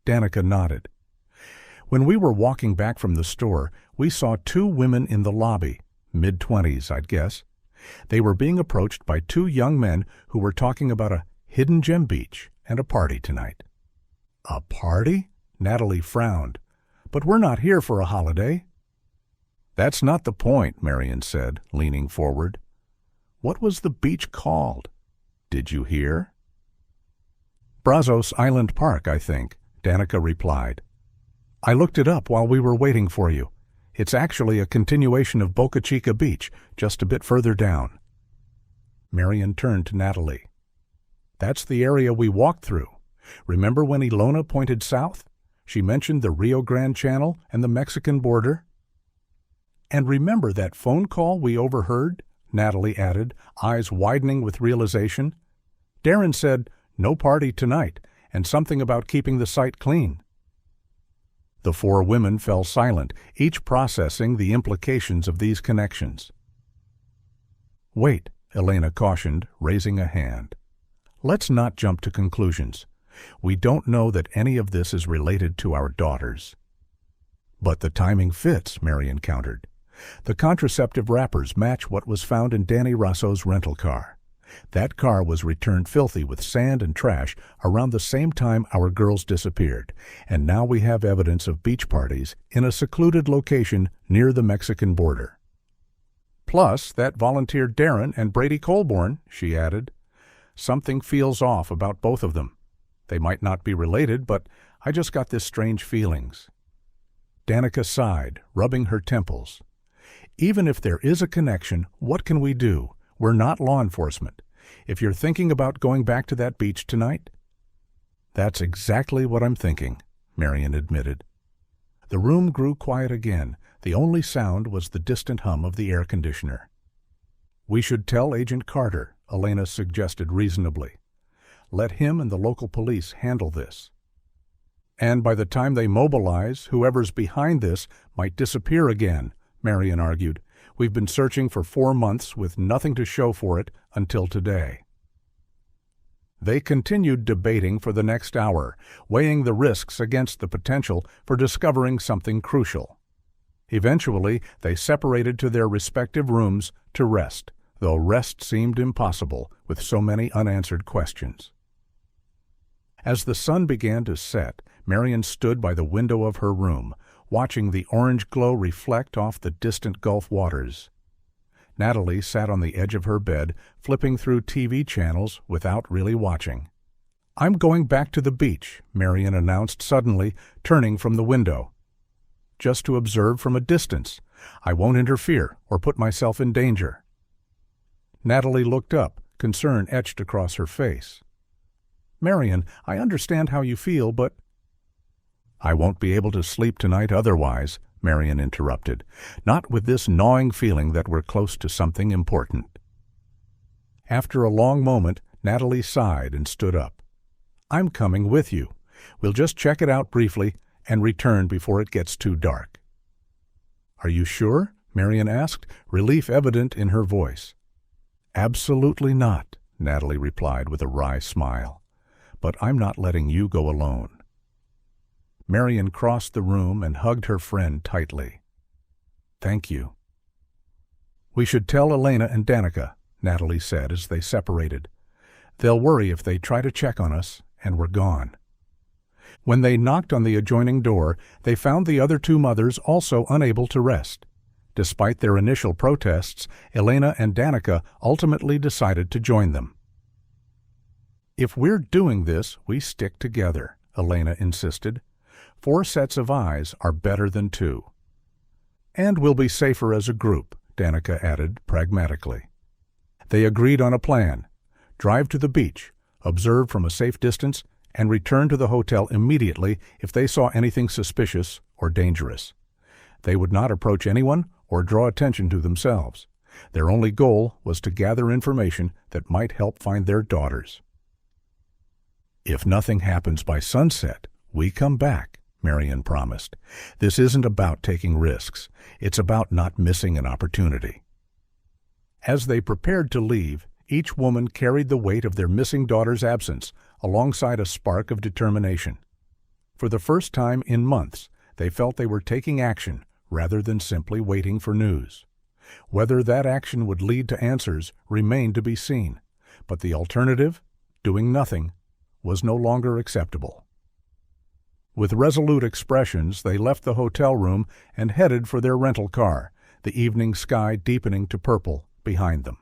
Speaker 1: Danica nodded. "When we were walking back from the store, we saw two women in the lobby, mid-20s, I'd guess. They were being approached by two young men who were talking about a hidden gem beach and a party tonight." "A party?" Natalie frowned. "But we're not here for a holiday." "That's not the point," Marion said, leaning forward. "What was the beach called? Did you hear?" "Brazos Island Park, I think," Danica replied. "I looked it up while we were waiting for you. It's actually a continuation of Boca Chica Beach, just a bit further down." Marion turned to Natalie. "That's the area we walked through. Remember when Ilona pointed south? She mentioned the Rio Grande Channel and the Mexican border." "And remember that phone call we overheard?" Natalie added, eyes widening with realization. "Darren said, 'No party tonight,' and something about keeping the site clean." The four women fell silent, each processing the implications of these connections. "Wait," Elena cautioned, raising a hand. "Let's not jump to conclusions. We don't know that any of this is related to our daughters." "But the timing fits," Marion countered. "The contraceptive wrappers match what was found in Danny Rosso's rental car. That car was returned filthy with sand and trash around the same time our girls disappeared, and now we have evidence of beach parties in a secluded location near the Mexican border." "Plus that volunteer Darren and Brady Colborn," she added. "Something feels off about both of them. They might not be related, but I just got this strange feelings." Danica sighed, rubbing her temples. "Even if there is a connection, what can we do? We're not law enforcement. If you're thinking about going back to that beach tonight—" "That's exactly what I'm thinking," Marion admitted. The room grew quiet again. The only sound was the distant hum of the air conditioner. "We should tell Agent Carter," Elena suggested reasonably. "Let him and the local police handle this. And by the time they mobilize, whoever's behind this might disappear again," Marion argued. "We've been searching for 4 months with nothing to show for it until today." They continued debating for the next hour, weighing the risks against the potential for discovering something crucial. Eventually, they separated to their respective rooms to rest, though rest seemed impossible with so many unanswered questions. As the sun began to set, Marion stood by the window of her room, watching the orange glow reflect off the distant Gulf waters. Natalie sat on the edge of her bed, flipping through TV channels without really watching. "I'm going back to the beach," Marion announced suddenly, turning from the window. "Just to observe from a distance. I won't interfere or put myself in danger." Natalie looked up, concern etched across her face. "Marion, I understand how you feel, but—" "I won't be able to sleep tonight otherwise," Marion interrupted, "not with this gnawing feeling that we're close to something important." After a long moment, Natalie sighed and stood up. "I'm coming with you. We'll just check it out briefly and return before it gets too dark." "Are you sure?" Marion asked, relief evident in her voice. "Absolutely not," Natalie replied with a wry smile. "But I'm not letting you go alone." Marion crossed the room and hugged her friend tightly. "Thank you." "We should tell Elena and Danica," Natalie said as they separated. "They'll worry if they try to check on us and we're gone." When they knocked on the adjoining door, they found the other two mothers also unable to rest. Despite their initial protests, Elena and Danica ultimately decided to join them. "If we're doing this, we stick together," Elena insisted. "4 sets of eyes are better than 2. "And we'll be safer as a group," Danica added pragmatically. They agreed on a plan: drive to the beach, observe from a safe distance, and return to the hotel immediately if they saw anything suspicious or dangerous. They would not approach anyone or draw attention to themselves. Their only goal was to gather information that might help find their daughters. "If nothing happens by sunset, we come back," Marion promised. "This isn't about taking risks. It's about not missing an opportunity." As they prepared to leave, each woman carried the weight of their missing daughter's absence alongside a spark of determination. For the first time in months, they felt they were taking action rather than simply waiting for news. Whether that action would lead to answers remained to be seen, but the alternative, doing nothing, was no longer acceptable. With resolute expressions, they left the hotel room and headed for their rental car, the evening sky deepening to purple behind them.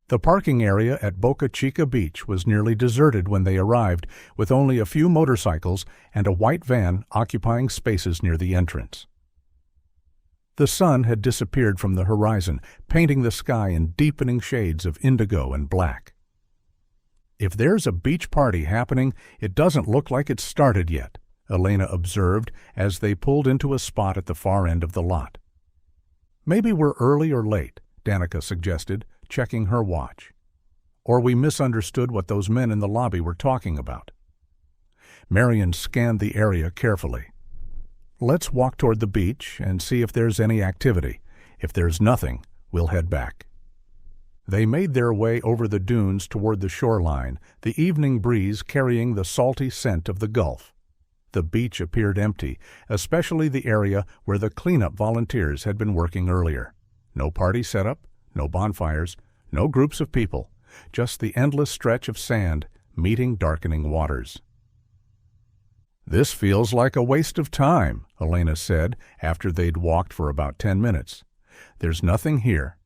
Speaker 1: The parking area at Boca Chica Beach was nearly deserted when they arrived, with only a few motorcycles and a white van occupying spaces near the entrance. The sun had disappeared from the horizon, painting the sky in deepening shades of indigo and black. "If there's a beach party happening, it doesn't look like it's started yet," Elena observed as they pulled into a spot at the far end of the lot. "Maybe we're early or late," Danica suggested, checking her watch. "Or we misunderstood what those men in the lobby were talking about." Marion scanned the area carefully. "Let's walk toward the beach and see if there's any activity. If there's nothing, we'll head back." They made their way over the dunes toward the shoreline, the evening breeze carrying the salty scent of the Gulf. The beach appeared empty, especially the area where the cleanup volunteers had been working earlier. No party set up, no bonfires, no groups of people, just the endless stretch of sand meeting darkening waters. "This feels like a waste of time," Elena said after they'd walked for about 10 minutes. "There's nothing here."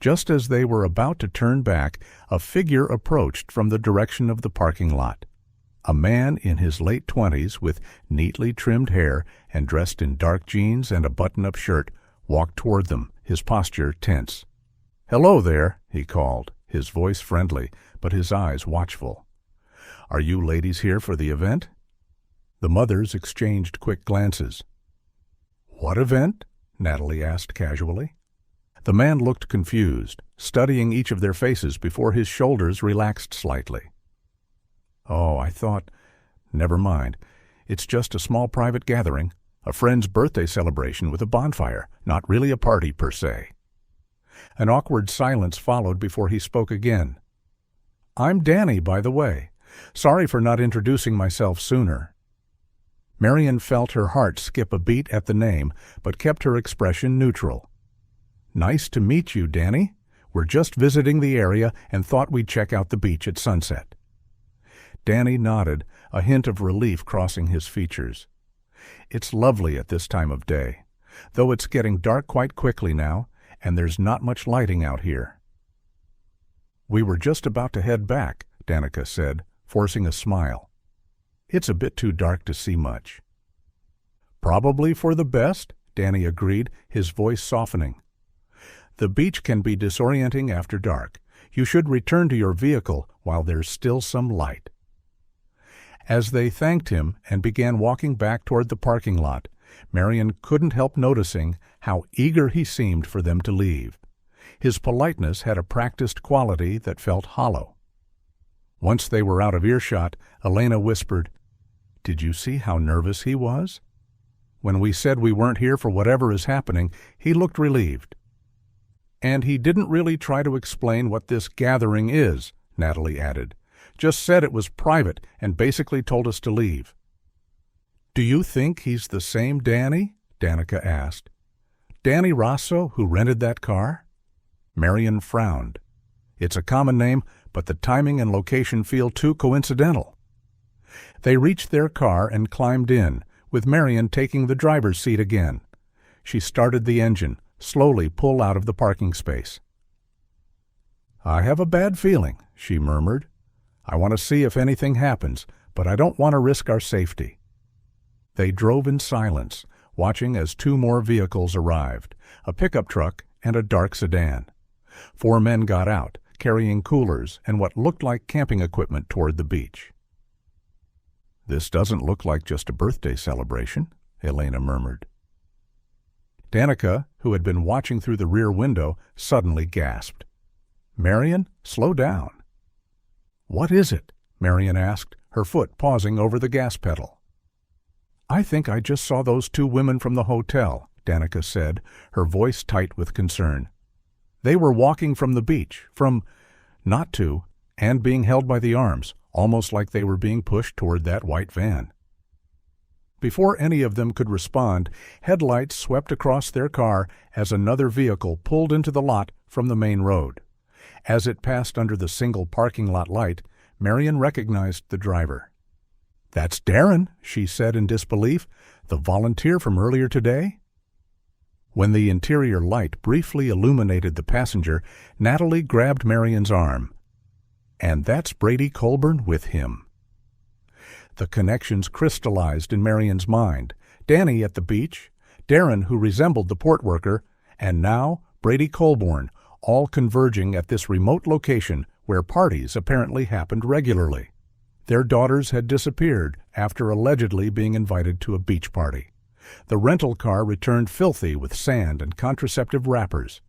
Speaker 1: Just as they were about to turn back, a figure approached from the direction of the parking lot. A man in his late 20s with neatly trimmed hair and dressed in dark jeans and a button-up shirt walked toward them, his posture tense. "Hello there," he called, his voice friendly, but his eyes watchful. "Are you ladies here for the event?" The mothers exchanged quick glances. "What event?" Natalie asked casually. The man looked confused, studying each of their faces before his shoulders relaxed slightly. "Oh, I thought... Never mind. It's just a small private gathering, a friend's birthday celebration with a bonfire, not really a party per se." An awkward silence followed before he spoke again. "I'm Danny, by the way. Sorry for not introducing myself sooner." Marion felt her heart skip a beat at the name, but kept her expression neutral. "Nice to meet you, Danny. We're just visiting the area and thought we'd check out the beach at sunset." Danny nodded, a hint of relief crossing his features. It's lovely at this time of day, though it's getting dark quite quickly now, and there's not much lighting out here." "We were just about to head back," Danica said, forcing a smile. "It's a bit too dark to see much." "Probably for the best," Danny agreed, his voice softening. "The beach can be disorienting after dark. You should return to your vehicle while there's still some light." As they thanked him and began walking back toward the parking lot, Marion couldn't help noticing how eager he seemed for them to leave. His politeness had a practiced quality that felt hollow. Once they were out of earshot, Elena whispered, "Did you see how nervous he was? When we said we weren't here for whatever is happening, he looked relieved." "And he didn't really try to explain what this gathering is," Natalie added. "Just said it was private and basically told us to leave." "Do you think he's the same Danny?" Danica asked. "Danny Rosso, who rented that car?" Marion frowned. "It's a common name, but the timing and location feel too coincidental." They reached their car and climbed in, with Marion taking the driver's seat again. She started the engine, slowly pulled out of the parking space. "I have a bad feeling," she murmured. "I want to see if anything happens, but I don't want to risk our safety." They drove in silence, watching as two more vehicles arrived, a pickup truck and a dark sedan. 4 men got out, carrying coolers and what looked like camping equipment toward the beach. "This doesn't look like just a birthday celebration," Elena murmured. Danica, who had been watching through the rear window, suddenly gasped. "Marion, slow down." "What is it?" Marion asked, her foot pausing over the gas pedal. "I think I just saw those 2 women from the hotel," Danica said, her voice tight with concern. "They were walking from the beach, not to, and being held by the arms, almost like they were being pushed toward that white van." Before any of them could respond, headlights swept across their car as another vehicle pulled into the lot from the main road. As it passed under the single parking lot light, Marion recognized the driver. "That's Darren," she said in disbelief, "the volunteer from earlier today?" When the interior light briefly illuminated the passenger, Natalie grabbed Marion's arm. "And that's Brady Colburn with him." The connections crystallized in Marion's mind. Danny at the beach, Darren who resembled the port worker, and now Brady Colburn, all converging at this remote location where parties apparently happened regularly. Their daughters had disappeared after allegedly being invited to a beach party. The rental car returned filthy with sand and contraceptive wrappers.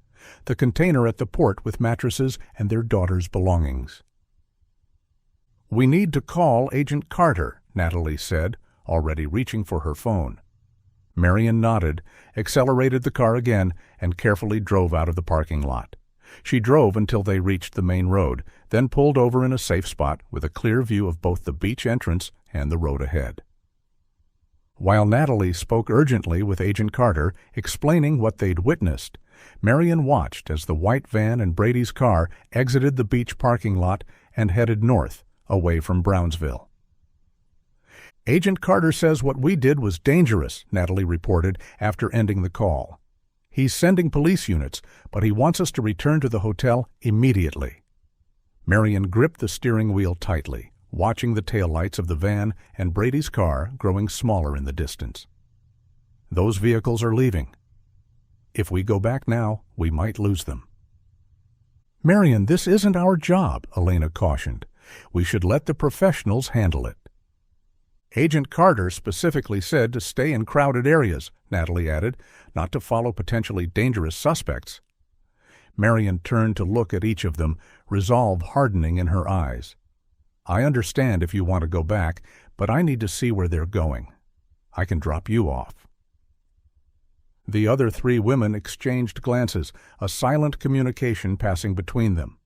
Speaker 1: The container at the port with mattresses and their daughters' belongings. "We need to call Agent Carter," Natalie said, already reaching for her phone. Marion nodded, accelerated the car again, and carefully drove out of the parking lot. She drove until they reached the main road, then pulled over in a safe spot with a clear view of both the beach entrance and the road ahead. While Natalie spoke urgently with Agent Carter, explaining what they'd witnessed, Marion watched as the white van and Brady's car exited the beach parking lot and headed north, away from Brownsville. "Agent Carter says what we did was dangerous," Natalie reported after ending the call. "He's sending police units, but he wants us to return to the hotel immediately." Marion gripped the steering wheel tightly, watching the taillights of the van and Brady's car growing smaller in the distance. "Those vehicles are leaving. If we go back now, we might lose them." "Marion, this isn't our job," Elena cautioned. "We should let the professionals handle it." "Agent Carter specifically said to stay in crowded areas," Natalie added, "not to follow potentially dangerous suspects." Marion turned to look at each of them, resolve hardening in her eyes. "I understand if you want to go back, but I need to see where they're going. I can drop you off." The other 3 women exchanged glances, a silent communication passing between them.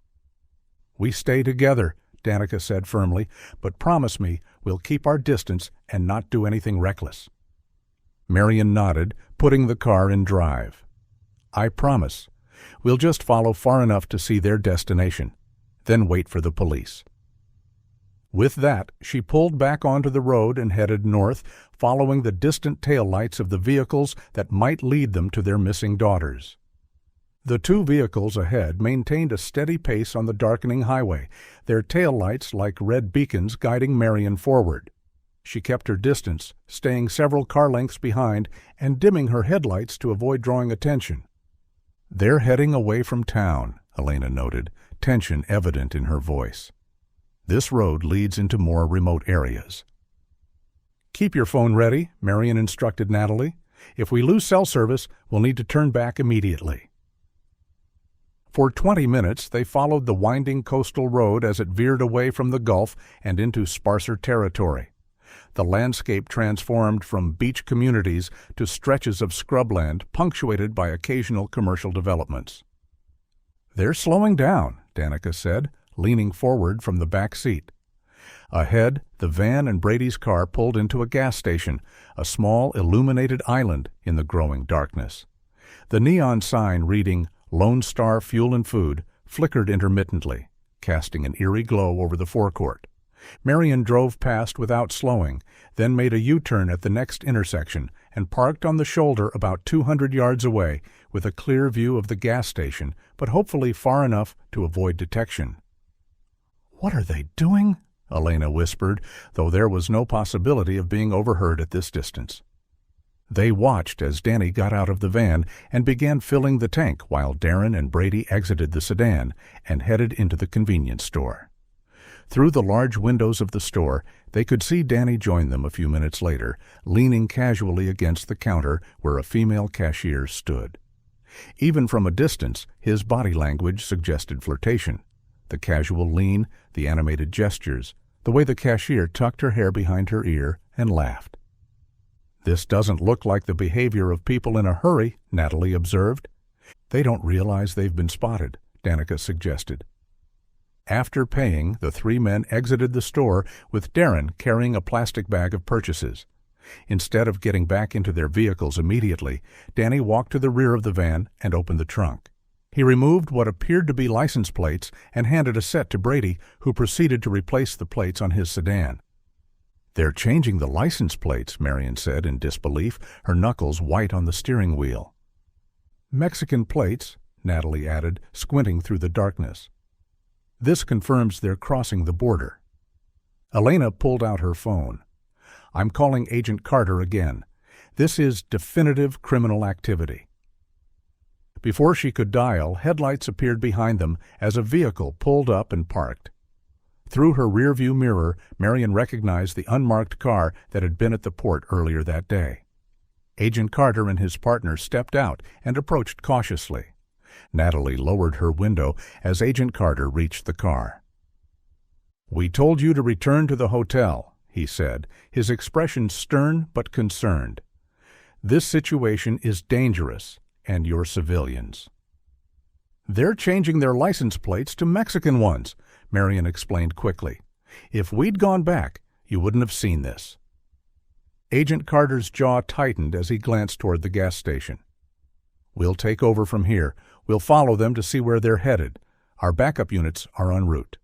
Speaker 1: "We stay together," Danica said firmly, "but promise me we'll keep our distance and not do anything reckless." Marion nodded, putting the car in drive. "I promise. We'll just follow far enough to see their destination, then wait for the police." With that, she pulled back onto the road and headed north, following the distant taillights of the vehicles that might lead them to their missing daughters. The two vehicles ahead maintained a steady pace on the darkening highway, their taillights like red beacons guiding Marion forward. She kept her distance, staying several car lengths behind and dimming her headlights to avoid drawing attention. "They're heading away from town," Elena noted, tension evident in her voice. "This road leads into more remote areas." "Keep your phone ready," Marion instructed Natalie. "If we lose cell service, we'll need to turn back immediately." For 20 minutes they followed the winding coastal road as it veered away from the Gulf and into sparser territory. The landscape transformed from beach communities to stretches of scrubland punctuated by occasional commercial developments. "They're slowing down," Danica said, leaning forward from the back seat. Ahead, the van and Brady's car pulled into a gas station, a small illuminated island in the growing darkness. The neon sign reading Lone Star Fuel and Food flickered intermittently, casting an eerie glow over the forecourt. Marion drove past without slowing, then made a U-turn at the next intersection and parked on the shoulder about 200 yards away with a clear view of the gas station, but hopefully far enough to avoid detection. "What are they doing?" Elena whispered, though there was no possibility of being overheard at this distance. They watched as Danny got out of the van and began filling the tank while Darren and Brady exited the sedan and headed into the convenience store. Through the large windows of the store, they could see Danny join them a few minutes later, leaning casually against the counter where a female cashier stood. Even from a distance, his body language suggested flirtation. The casual lean, the animated gestures, the way the cashier tucked her hair behind her ear and laughed. "This doesn't look like the behavior of people in a hurry," Natalie observed. "They don't realize they've been spotted," Danica suggested. After paying, the three men exited the store with Darren carrying a plastic bag of purchases. Instead of getting back into their vehicles immediately, Danny walked to the rear of the van and opened the trunk. He removed what appeared to be license plates and handed a set to Brady, who proceeded to replace the plates on his sedan. "They're changing the license plates," Marion said in disbelief, her knuckles white on the steering wheel. "Mexican plates," Natalie added, squinting through the darkness. "This confirms they're crossing the border." Elena pulled out her phone. "I'm calling Agent Carter again. This is definitive criminal activity." Before she could dial, headlights appeared behind them as a vehicle pulled up and parked. Through her rearview mirror, Marion recognized the unmarked car that had been at the port earlier that day. Agent Carter and his partner stepped out and approached cautiously. Natalie lowered her window as Agent Carter reached the car. "We told you to return to the hotel," he said, his expression stern but concerned. "This situation is dangerous, and you're civilians." "They're changing their license plates to Mexican ones," Marion explained quickly. "If we'd gone back, you wouldn't have seen this." Agent Carter's jaw tightened as he glanced toward the gas station. "We'll take over from here. We'll follow them to see where they're headed. Our backup units are en route."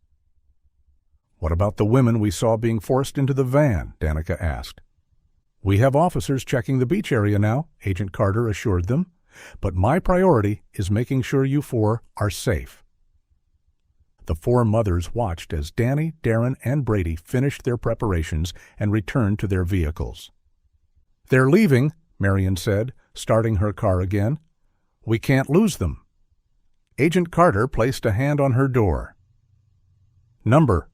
Speaker 1: "What about the women we saw being forced into the van?" Danica asked. "We have officers checking the beach area now," Agent Carter assured them. "But my priority is making sure you four are safe." The four mothers watched as Danny, Darren, and Brady finished their preparations and returned to their vehicles. "They're leaving," Marion said, starting her car again. "We can't lose them." Agent Carter placed a hand on her door. "Number.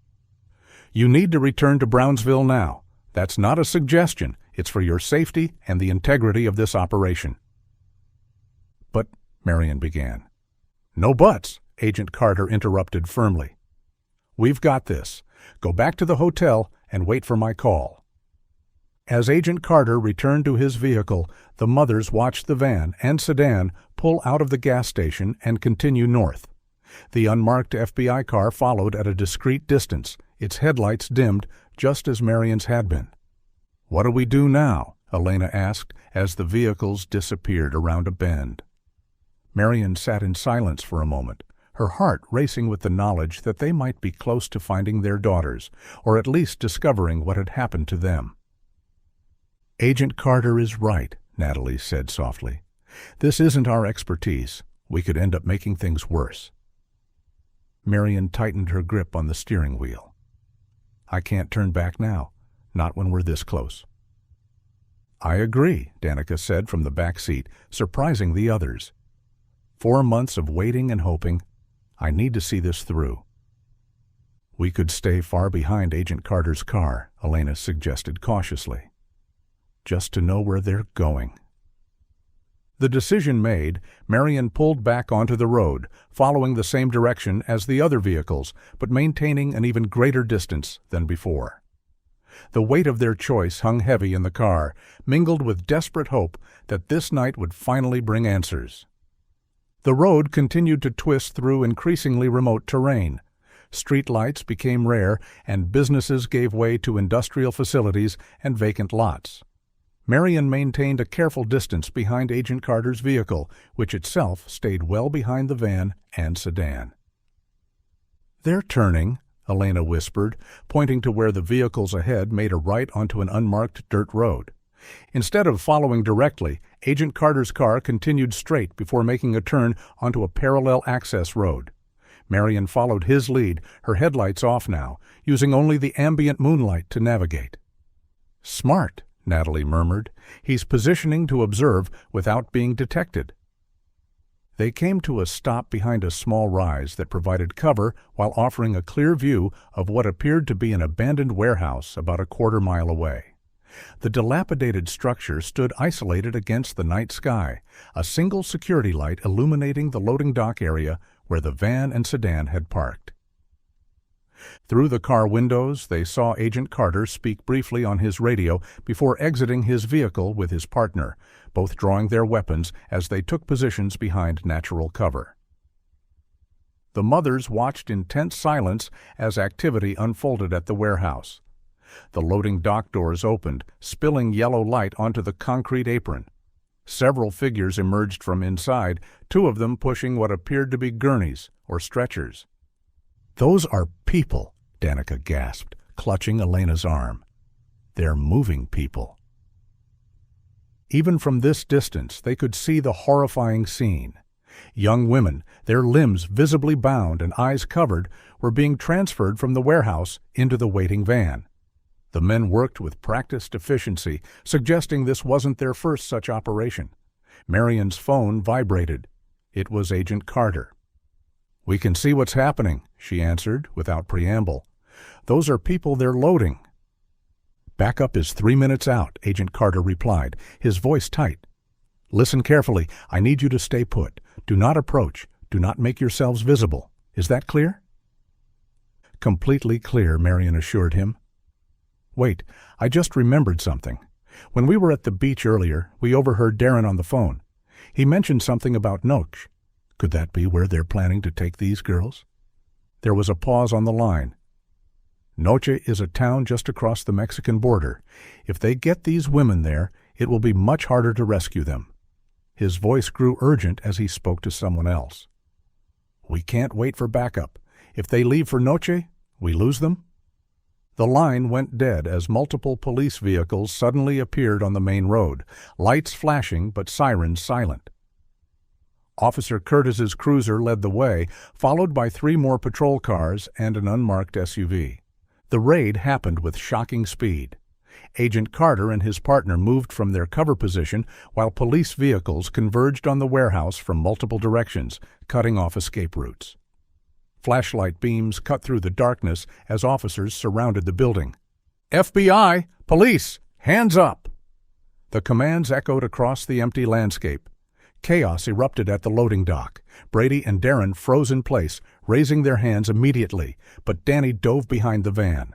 Speaker 1: You need to return to Brownsville now. That's not a suggestion. It's for your safety and the integrity of this operation." "But," Marion began. "No buts," Agent Carter interrupted firmly. "We've got this. Go back to the hotel and wait for my call." As Agent Carter returned to his vehicle, the mothers watched the van and sedan pull out of the gas station and continue north. The unmarked FBI car followed at a discreet distance, its headlights dimmed just as Marion's had been. "What do we do now?" Elena asked as the vehicles disappeared around a bend. Marion sat in silence for a moment, her heart racing with the knowledge that they might be close to finding their daughters, or at least discovering what had happened to them. "Agent Carter is right," Natalie said softly. "This isn't our expertise. We could end up making things worse." Marion tightened her grip on the steering wheel. "I can't turn back now, not when we're this close." "I agree," Danica said from the back seat, surprising the others. 4 months of waiting and hoping. I need to see this through. "We could stay far behind Agent Carter's car," Elena suggested cautiously. "Just to know where they're going." The decision made, Marion pulled back onto the road, following the same direction as the other vehicles, but maintaining an even greater distance than before. The weight of their choice hung heavy in the car, mingled with desperate hope that this night would finally bring answers. The road continued to twist through increasingly remote terrain. Street lights became rare, and businesses gave way to industrial facilities and vacant lots. Marion maintained a careful distance behind Agent Carter's vehicle, which itself stayed well behind the van and sedan. "They're turning," Elena whispered, pointing to where the vehicles ahead made a right onto an unmarked dirt road. Instead of following directly, Agent Carter's car continued straight before making a turn onto a parallel access road. Marion followed his lead, her headlights off now, using only the ambient moonlight to navigate. "Smart," Natalie murmured. "He's positioning to observe without being detected." They came to a stop behind a small rise that provided cover while offering a clear view of what appeared to be an abandoned warehouse about a quarter-mile away. The dilapidated structure stood isolated against the night sky, a single security light illuminating the loading dock area where the van and sedan had parked. Through the car windows, they saw Agent Carter speak briefly on his radio before exiting his vehicle with his partner, both drawing their weapons as they took positions behind natural cover. The mothers watched in tense silence as activity unfolded at the warehouse. The loading dock doors opened, spilling yellow light onto the concrete apron. Several figures emerged from inside, 2 of them pushing what appeared to be gurneys or stretchers. "Those are people," Danica gasped, clutching Elena's arm. "They're moving people." Even from this distance, they could see the horrifying scene. Young women, their limbs visibly bound and eyes covered, were being transferred from the warehouse into the waiting van. The men worked with practiced efficiency, suggesting this wasn't their first such operation. Marion's phone vibrated. It was Agent Carter. "We can see what's happening," she answered, without preamble. "Those are people they're loading." "Backup is 3 minutes out," Agent Carter replied, his voice tight. "Listen carefully. I need you to stay put. Do not approach. Do not make yourselves visible. Is that clear?" "Completely clear," Marion assured him. "Wait, I just remembered something. When we were at the beach earlier, we overheard Darren on the phone. He mentioned something about Noche. Could that be where they're planning to take these girls?" There was a pause on the line. "Noche is a town just across the Mexican border. If they get these women there, it will be much harder to rescue them." His voice grew urgent as he spoke to someone else. "We can't wait for backup. If they leave for Noche, we lose them?" The line went dead as multiple police vehicles suddenly appeared on the main road, lights flashing but sirens silent. Officer Curtis's cruiser led the way, followed by 3 more patrol cars and an unmarked SUV. The raid happened with shocking speed. Agent Carter and his partner moved from their cover position while police vehicles converged on the warehouse from multiple directions, cutting off escape routes. Flashlight beams cut through the darkness as officers surrounded the building. "FBI! Police! Hands up!" The commands echoed across the empty landscape. Chaos erupted at the loading dock. Brady and Darren froze in place, raising their hands immediately, but Danny dove behind the van.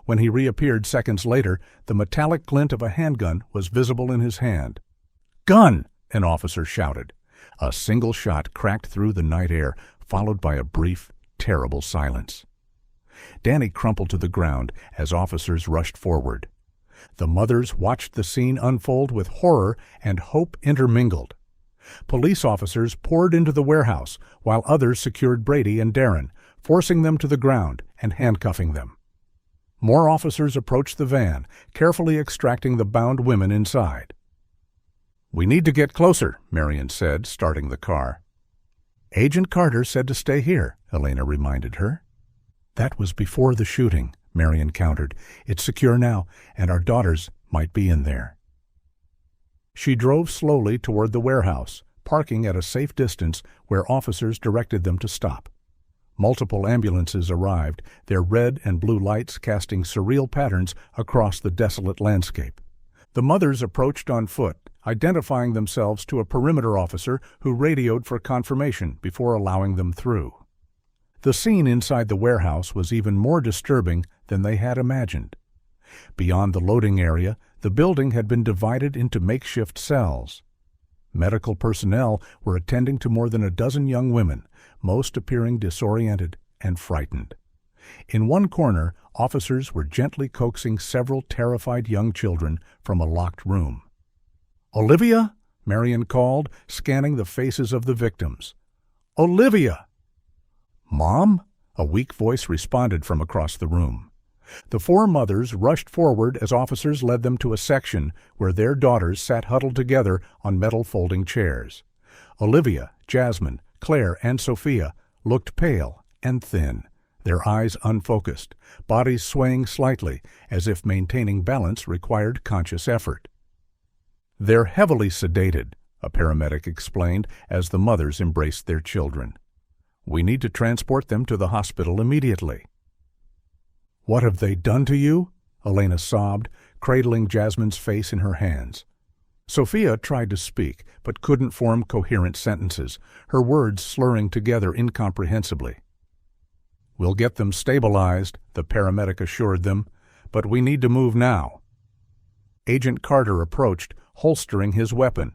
Speaker 1: When he reappeared seconds later, the metallic glint of a handgun was visible in his hand. "Gun!" an officer shouted. A single shot cracked through the night air, followed by a brief, terrible silence. Danny crumpled to the ground as officers rushed forward. The mothers watched the scene unfold with horror and hope intermingled. Police officers poured into the warehouse while others secured Brady and Darren, forcing them to the ground and handcuffing them. More officers approached the van, carefully extracting the bound women inside. "We need to get closer," Marion said, starting the car. "Agent Carter said to stay here," Elena reminded her. "That was before the shooting," Marion countered. "It's secure now, and our daughters might be in there." She drove slowly toward the warehouse, parking at a safe distance where officers directed them to stop. Multiple ambulances arrived, their red and blue lights casting surreal patterns across the desolate landscape. The mothers approached on foot, identifying themselves to a perimeter officer who radioed for confirmation before allowing them through. The scene inside the warehouse was even more disturbing than they had imagined. Beyond the loading area, the building had been divided into makeshift cells. Medical personnel were attending to more than a dozen young women, most appearing disoriented and frightened. In one corner, officers were gently coaxing several terrified young children from a locked room. "Olivia?" Marion called, scanning the faces of the victims. "Olivia!" "Mom?" a weak voice responded from across the room. The four mothers rushed forward as officers led them to a section where their daughters sat huddled together on metal folding chairs. Olivia, Jasmine, Claire, and Sophia looked pale and thin, their eyes unfocused, bodies swaying slightly as if maintaining balance required conscious effort. "They're heavily sedated," a paramedic explained as the mothers embraced their children. "We need to transport them to the hospital immediately." "What have they done to you?" Elena sobbed, cradling Jasmine's face in her hands. Sophia tried to speak, but couldn't form coherent sentences, her words slurring together incomprehensibly. "We'll get them stabilized," the paramedic assured them, "but we need to move now." Agent Carter approached, holstering his weapon.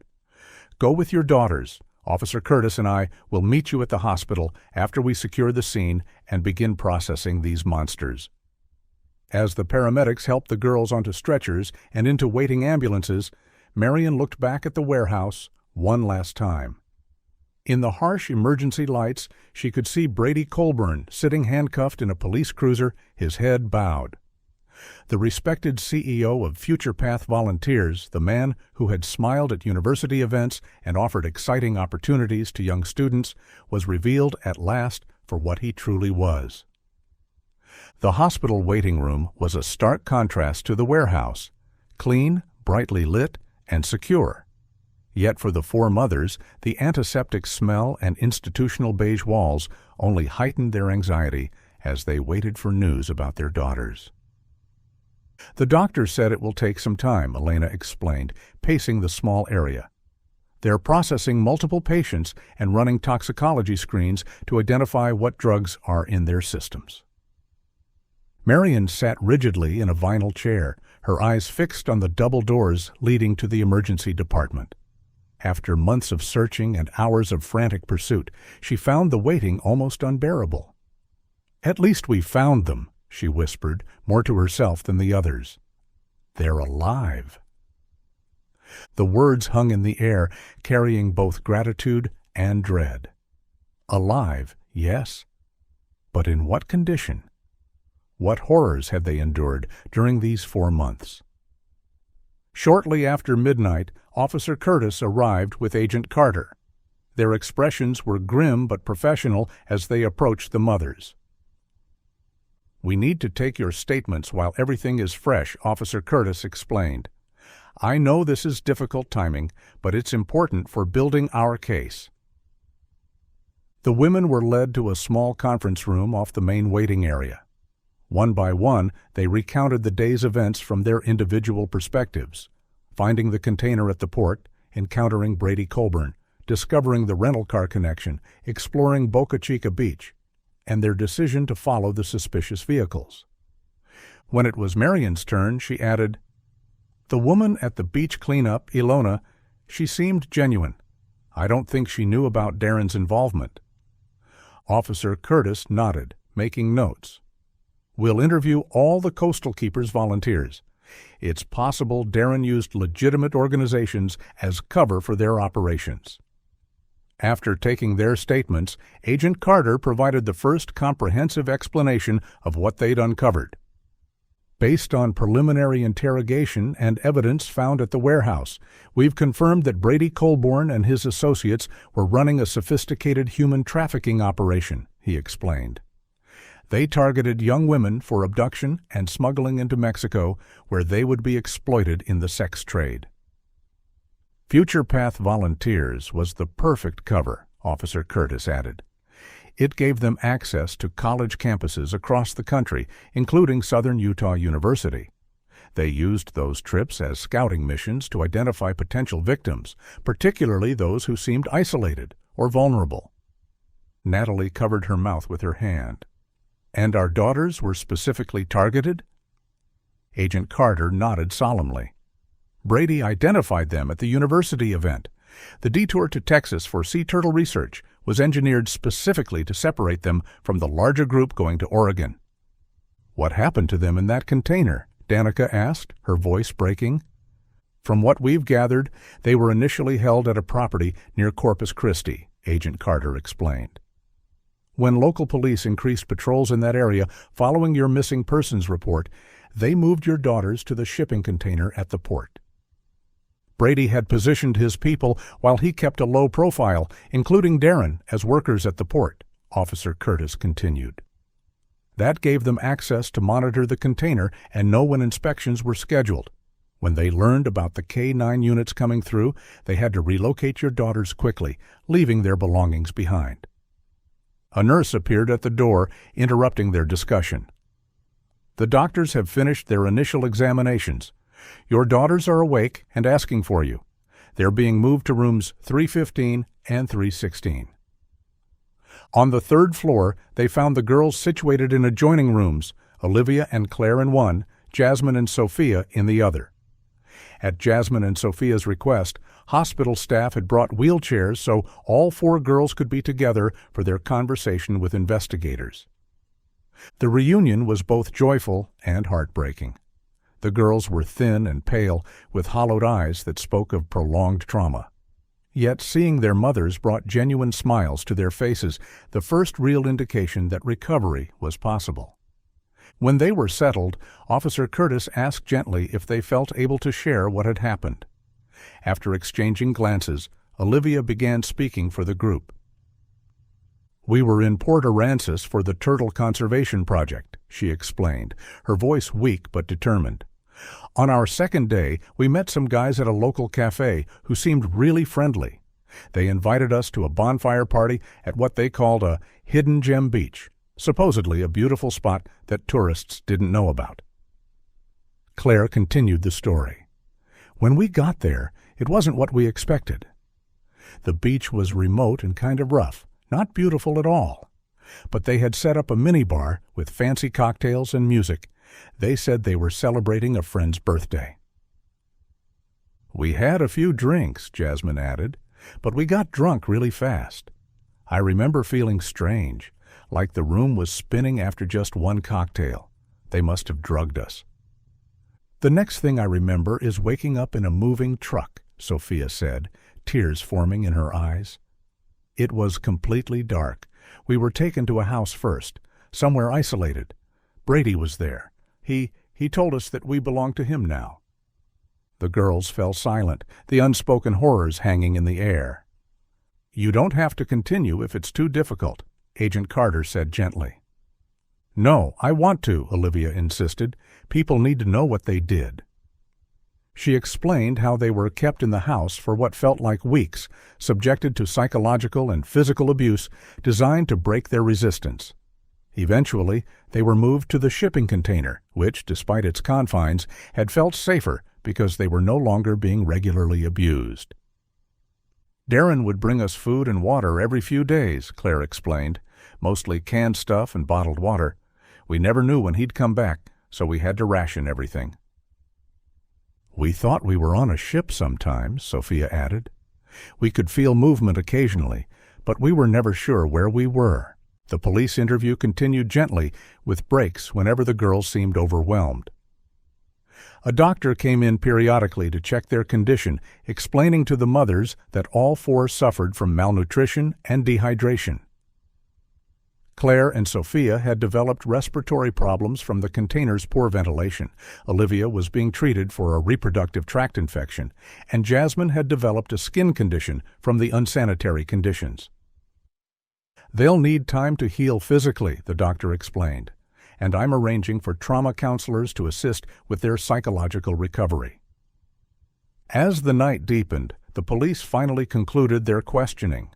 Speaker 1: "Go with your daughters. Officer Curtis and I will meet you at the hospital after we secure the scene and begin processing these monsters." As the paramedics helped the girls onto stretchers and into waiting ambulances, Marion looked back at the warehouse one last time. In the harsh emergency lights, she could see Brady Colburn sitting handcuffed in a police cruiser, his head bowed. The respected CEO of Future Path Volunteers, the man who had smiled at university events and offered exciting opportunities to young students, was revealed at last for what he truly was. The hospital waiting room was a stark contrast to the warehouse, clean, brightly lit, and secure. Yet for the four mothers, the antiseptic smell and institutional beige walls only heightened their anxiety as they waited for news about their daughters. "The doctor said it will take some time," Elena explained, pacing the small area. "They're processing multiple patients and running toxicology screens to identify what drugs are in their systems." Marion sat rigidly in a vinyl chair, her eyes fixed on the double doors leading to the emergency department. After months of searching and hours of frantic pursuit, she found the waiting almost unbearable. "At least we found them," she whispered, more to herself than the others. "They're alive." The words hung in the air, carrying both gratitude and dread. Alive, yes, but in what condition? What horrors had they endured during these 4 months? Shortly after midnight, Officer Curtis arrived with Agent Carter. Their expressions were grim but professional as they approached the mothers. "We need to take your statements while everything is fresh," Officer Curtis explained. "I know this is difficult timing, but it's important for building our case." The women were led to a small conference room off the main waiting area. One by one, they recounted the day's events from their individual perspectives, finding the container at the port, encountering Brady Colburn, discovering the rental car connection, exploring Boca Chica Beach, and their decision to follow the suspicious vehicles. When it was Marion's turn, she added, "The woman at the beach cleanup, Ilona, she seemed genuine. I don't think she knew about Darren's involvement." Officer Curtis nodded, making notes. "We'll interview all the Coastal Keepers volunteers. It's possible Darren used legitimate organizations as cover for their operations." After taking their statements, Agent Carter provided the first comprehensive explanation of what they'd uncovered. Based on preliminary interrogation and evidence found at the warehouse, we've confirmed that Brady Colborn and his associates were running a sophisticated human trafficking operation, he explained. They targeted young women for abduction and smuggling into Mexico, where they would be exploited in the sex trade. Future Path Volunteers was the perfect cover, Officer Curtis added. It gave them access to college campuses across the country, including Southern Utah University. They used those trips as scouting missions to identify potential victims, particularly those who seemed isolated or vulnerable. Natalie covered her mouth with her hand. And our daughters were specifically targeted? Agent Carter nodded solemnly. Brady identified them at the university event. The detour to Texas for sea turtle research was engineered specifically to separate them from the larger group going to Oregon. What happened to them in that container? Danica asked, her voice breaking. From what we've gathered, they were initially held at a property near Corpus Christi, Agent Carter explained. When local police increased patrols in that area following your missing persons report, they moved your daughters to the shipping container at the port. Brady had positioned his people while he kept a low profile, including Darren, as workers at the port, Officer Curtis continued. That gave them access to monitor the container and know when inspections were scheduled. When they learned about the K-9 units coming through, they had to relocate your daughters quickly, leaving their belongings behind. A nurse appeared at the door, interrupting their discussion. The doctors have finished their initial examinations. Your daughters are awake and asking for you. They're being moved to rooms 315 and 316. On the third floor, they found the girls situated in adjoining rooms, Olivia and Claire in one, Jasmine and Sophia in the other. At Jasmine and Sophia's request, hospital staff had brought wheelchairs so all 4 girls could be together for their conversation with investigators. The reunion was both joyful and heartbreaking. The girls were thin and pale, with hollowed eyes that spoke of prolonged trauma. Yet seeing their mothers brought genuine smiles to their faces, the first real indication that recovery was possible. When they were settled, Officer Curtis asked gently if they felt able to share what had happened. After exchanging glances, Olivia began speaking for the group. We were in Port Aransas for the Turtle Conservation Project, she explained, her voice weak but determined. On our second day, we met some guys at a local cafe who seemed really friendly. They invited us to a bonfire party at what they called a Hidden Gem Beach, supposedly a beautiful spot that tourists didn't know about. Claire continued the story. When we got there, it wasn't what we expected. The beach was remote and kind of rough, not beautiful at all. But they had set up a minibar with fancy cocktails and music. They said they were celebrating a friend's birthday. We had a few drinks, Jasmine added, but we got drunk really fast. I remember feeling strange, like the room was spinning after just one cocktail. They must have drugged us. The next thing I remember is waking up in a moving truck, Sophia said, tears forming in her eyes. It was completely dark. We were taken to a house first, somewhere isolated. Brady was there. He told us that we belonged to him now. The girls fell silent, the unspoken horrors hanging in the air. You don't have to continue if it's too difficult, Agent Carter said gently. No, I want to, Olivia insisted. People need to know what they did. She explained how they were kept in the house for what felt like weeks, subjected to psychological and physical abuse designed to break their resistance. Eventually, they were moved to the shipping container, which, despite its confines, had felt safer because they were no longer being regularly abused. Darren would bring us food and water every few days, Claire explained, mostly canned stuff and bottled water. We never knew when he'd come back, so we had to ration everything. We thought we were on a ship sometimes, Sophia added. We could feel movement occasionally, but we were never sure where we were. The police interview continued gently, with breaks whenever the girls seemed overwhelmed. A doctor came in periodically to check their condition, explaining to the mothers that all four suffered from malnutrition and dehydration. Claire and Sophia had developed respiratory problems from the container's poor ventilation. Olivia was being treated for a reproductive tract infection, and Jasmine had developed a skin condition from the unsanitary conditions. "They'll need time to heal physically," the doctor explained, "and I'm arranging for trauma counselors to assist with their psychological recovery." As the night deepened, the police finally concluded their questioning.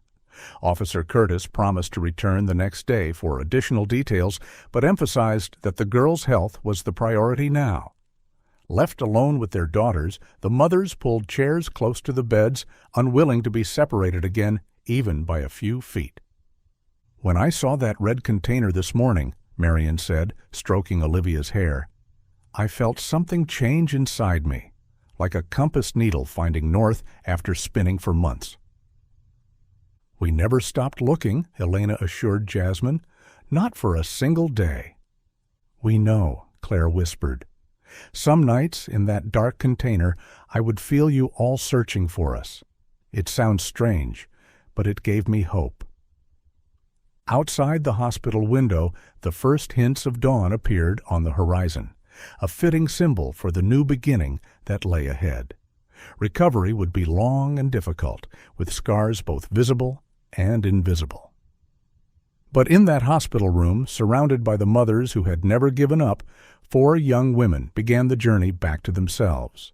Speaker 1: Officer Curtis promised to return the next day for additional details, but emphasized that the girls' health was the priority now. Left alone with their daughters, the mothers pulled chairs close to the beds, unwilling to be separated again, even by a few feet. "When I saw that red container this morning," Marion said, stroking Olivia's hair, "I felt something change inside me, like a compass needle finding north after spinning for months." "We never stopped looking," Elena assured Jasmine. "Not for a single day." "We know," Claire whispered. "Some nights in that dark container I would feel you all searching for us. It sounds strange, but it gave me hope." Outside the hospital window, the first hints of dawn appeared on the horizon, a fitting symbol for the new beginning that lay ahead. Recovery would be long and difficult, with scars both visible and invisible. But in that hospital room, surrounded by the mothers who had never given up, 4 young women began the journey back to themselves.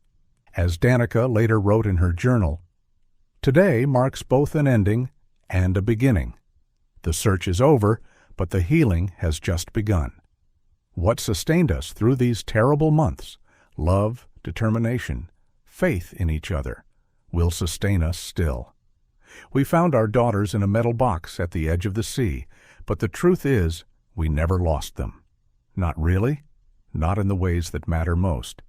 Speaker 1: As Danica later wrote in her journal, "Today marks both an ending and a beginning. The search is over, but the healing has just begun. What sustained us through these terrible months, love, determination, faith in each other, will sustain us still. We found our daughters in a metal box at the edge of the sea, but the truth is, we never lost them. Not really, not in the ways that matter most.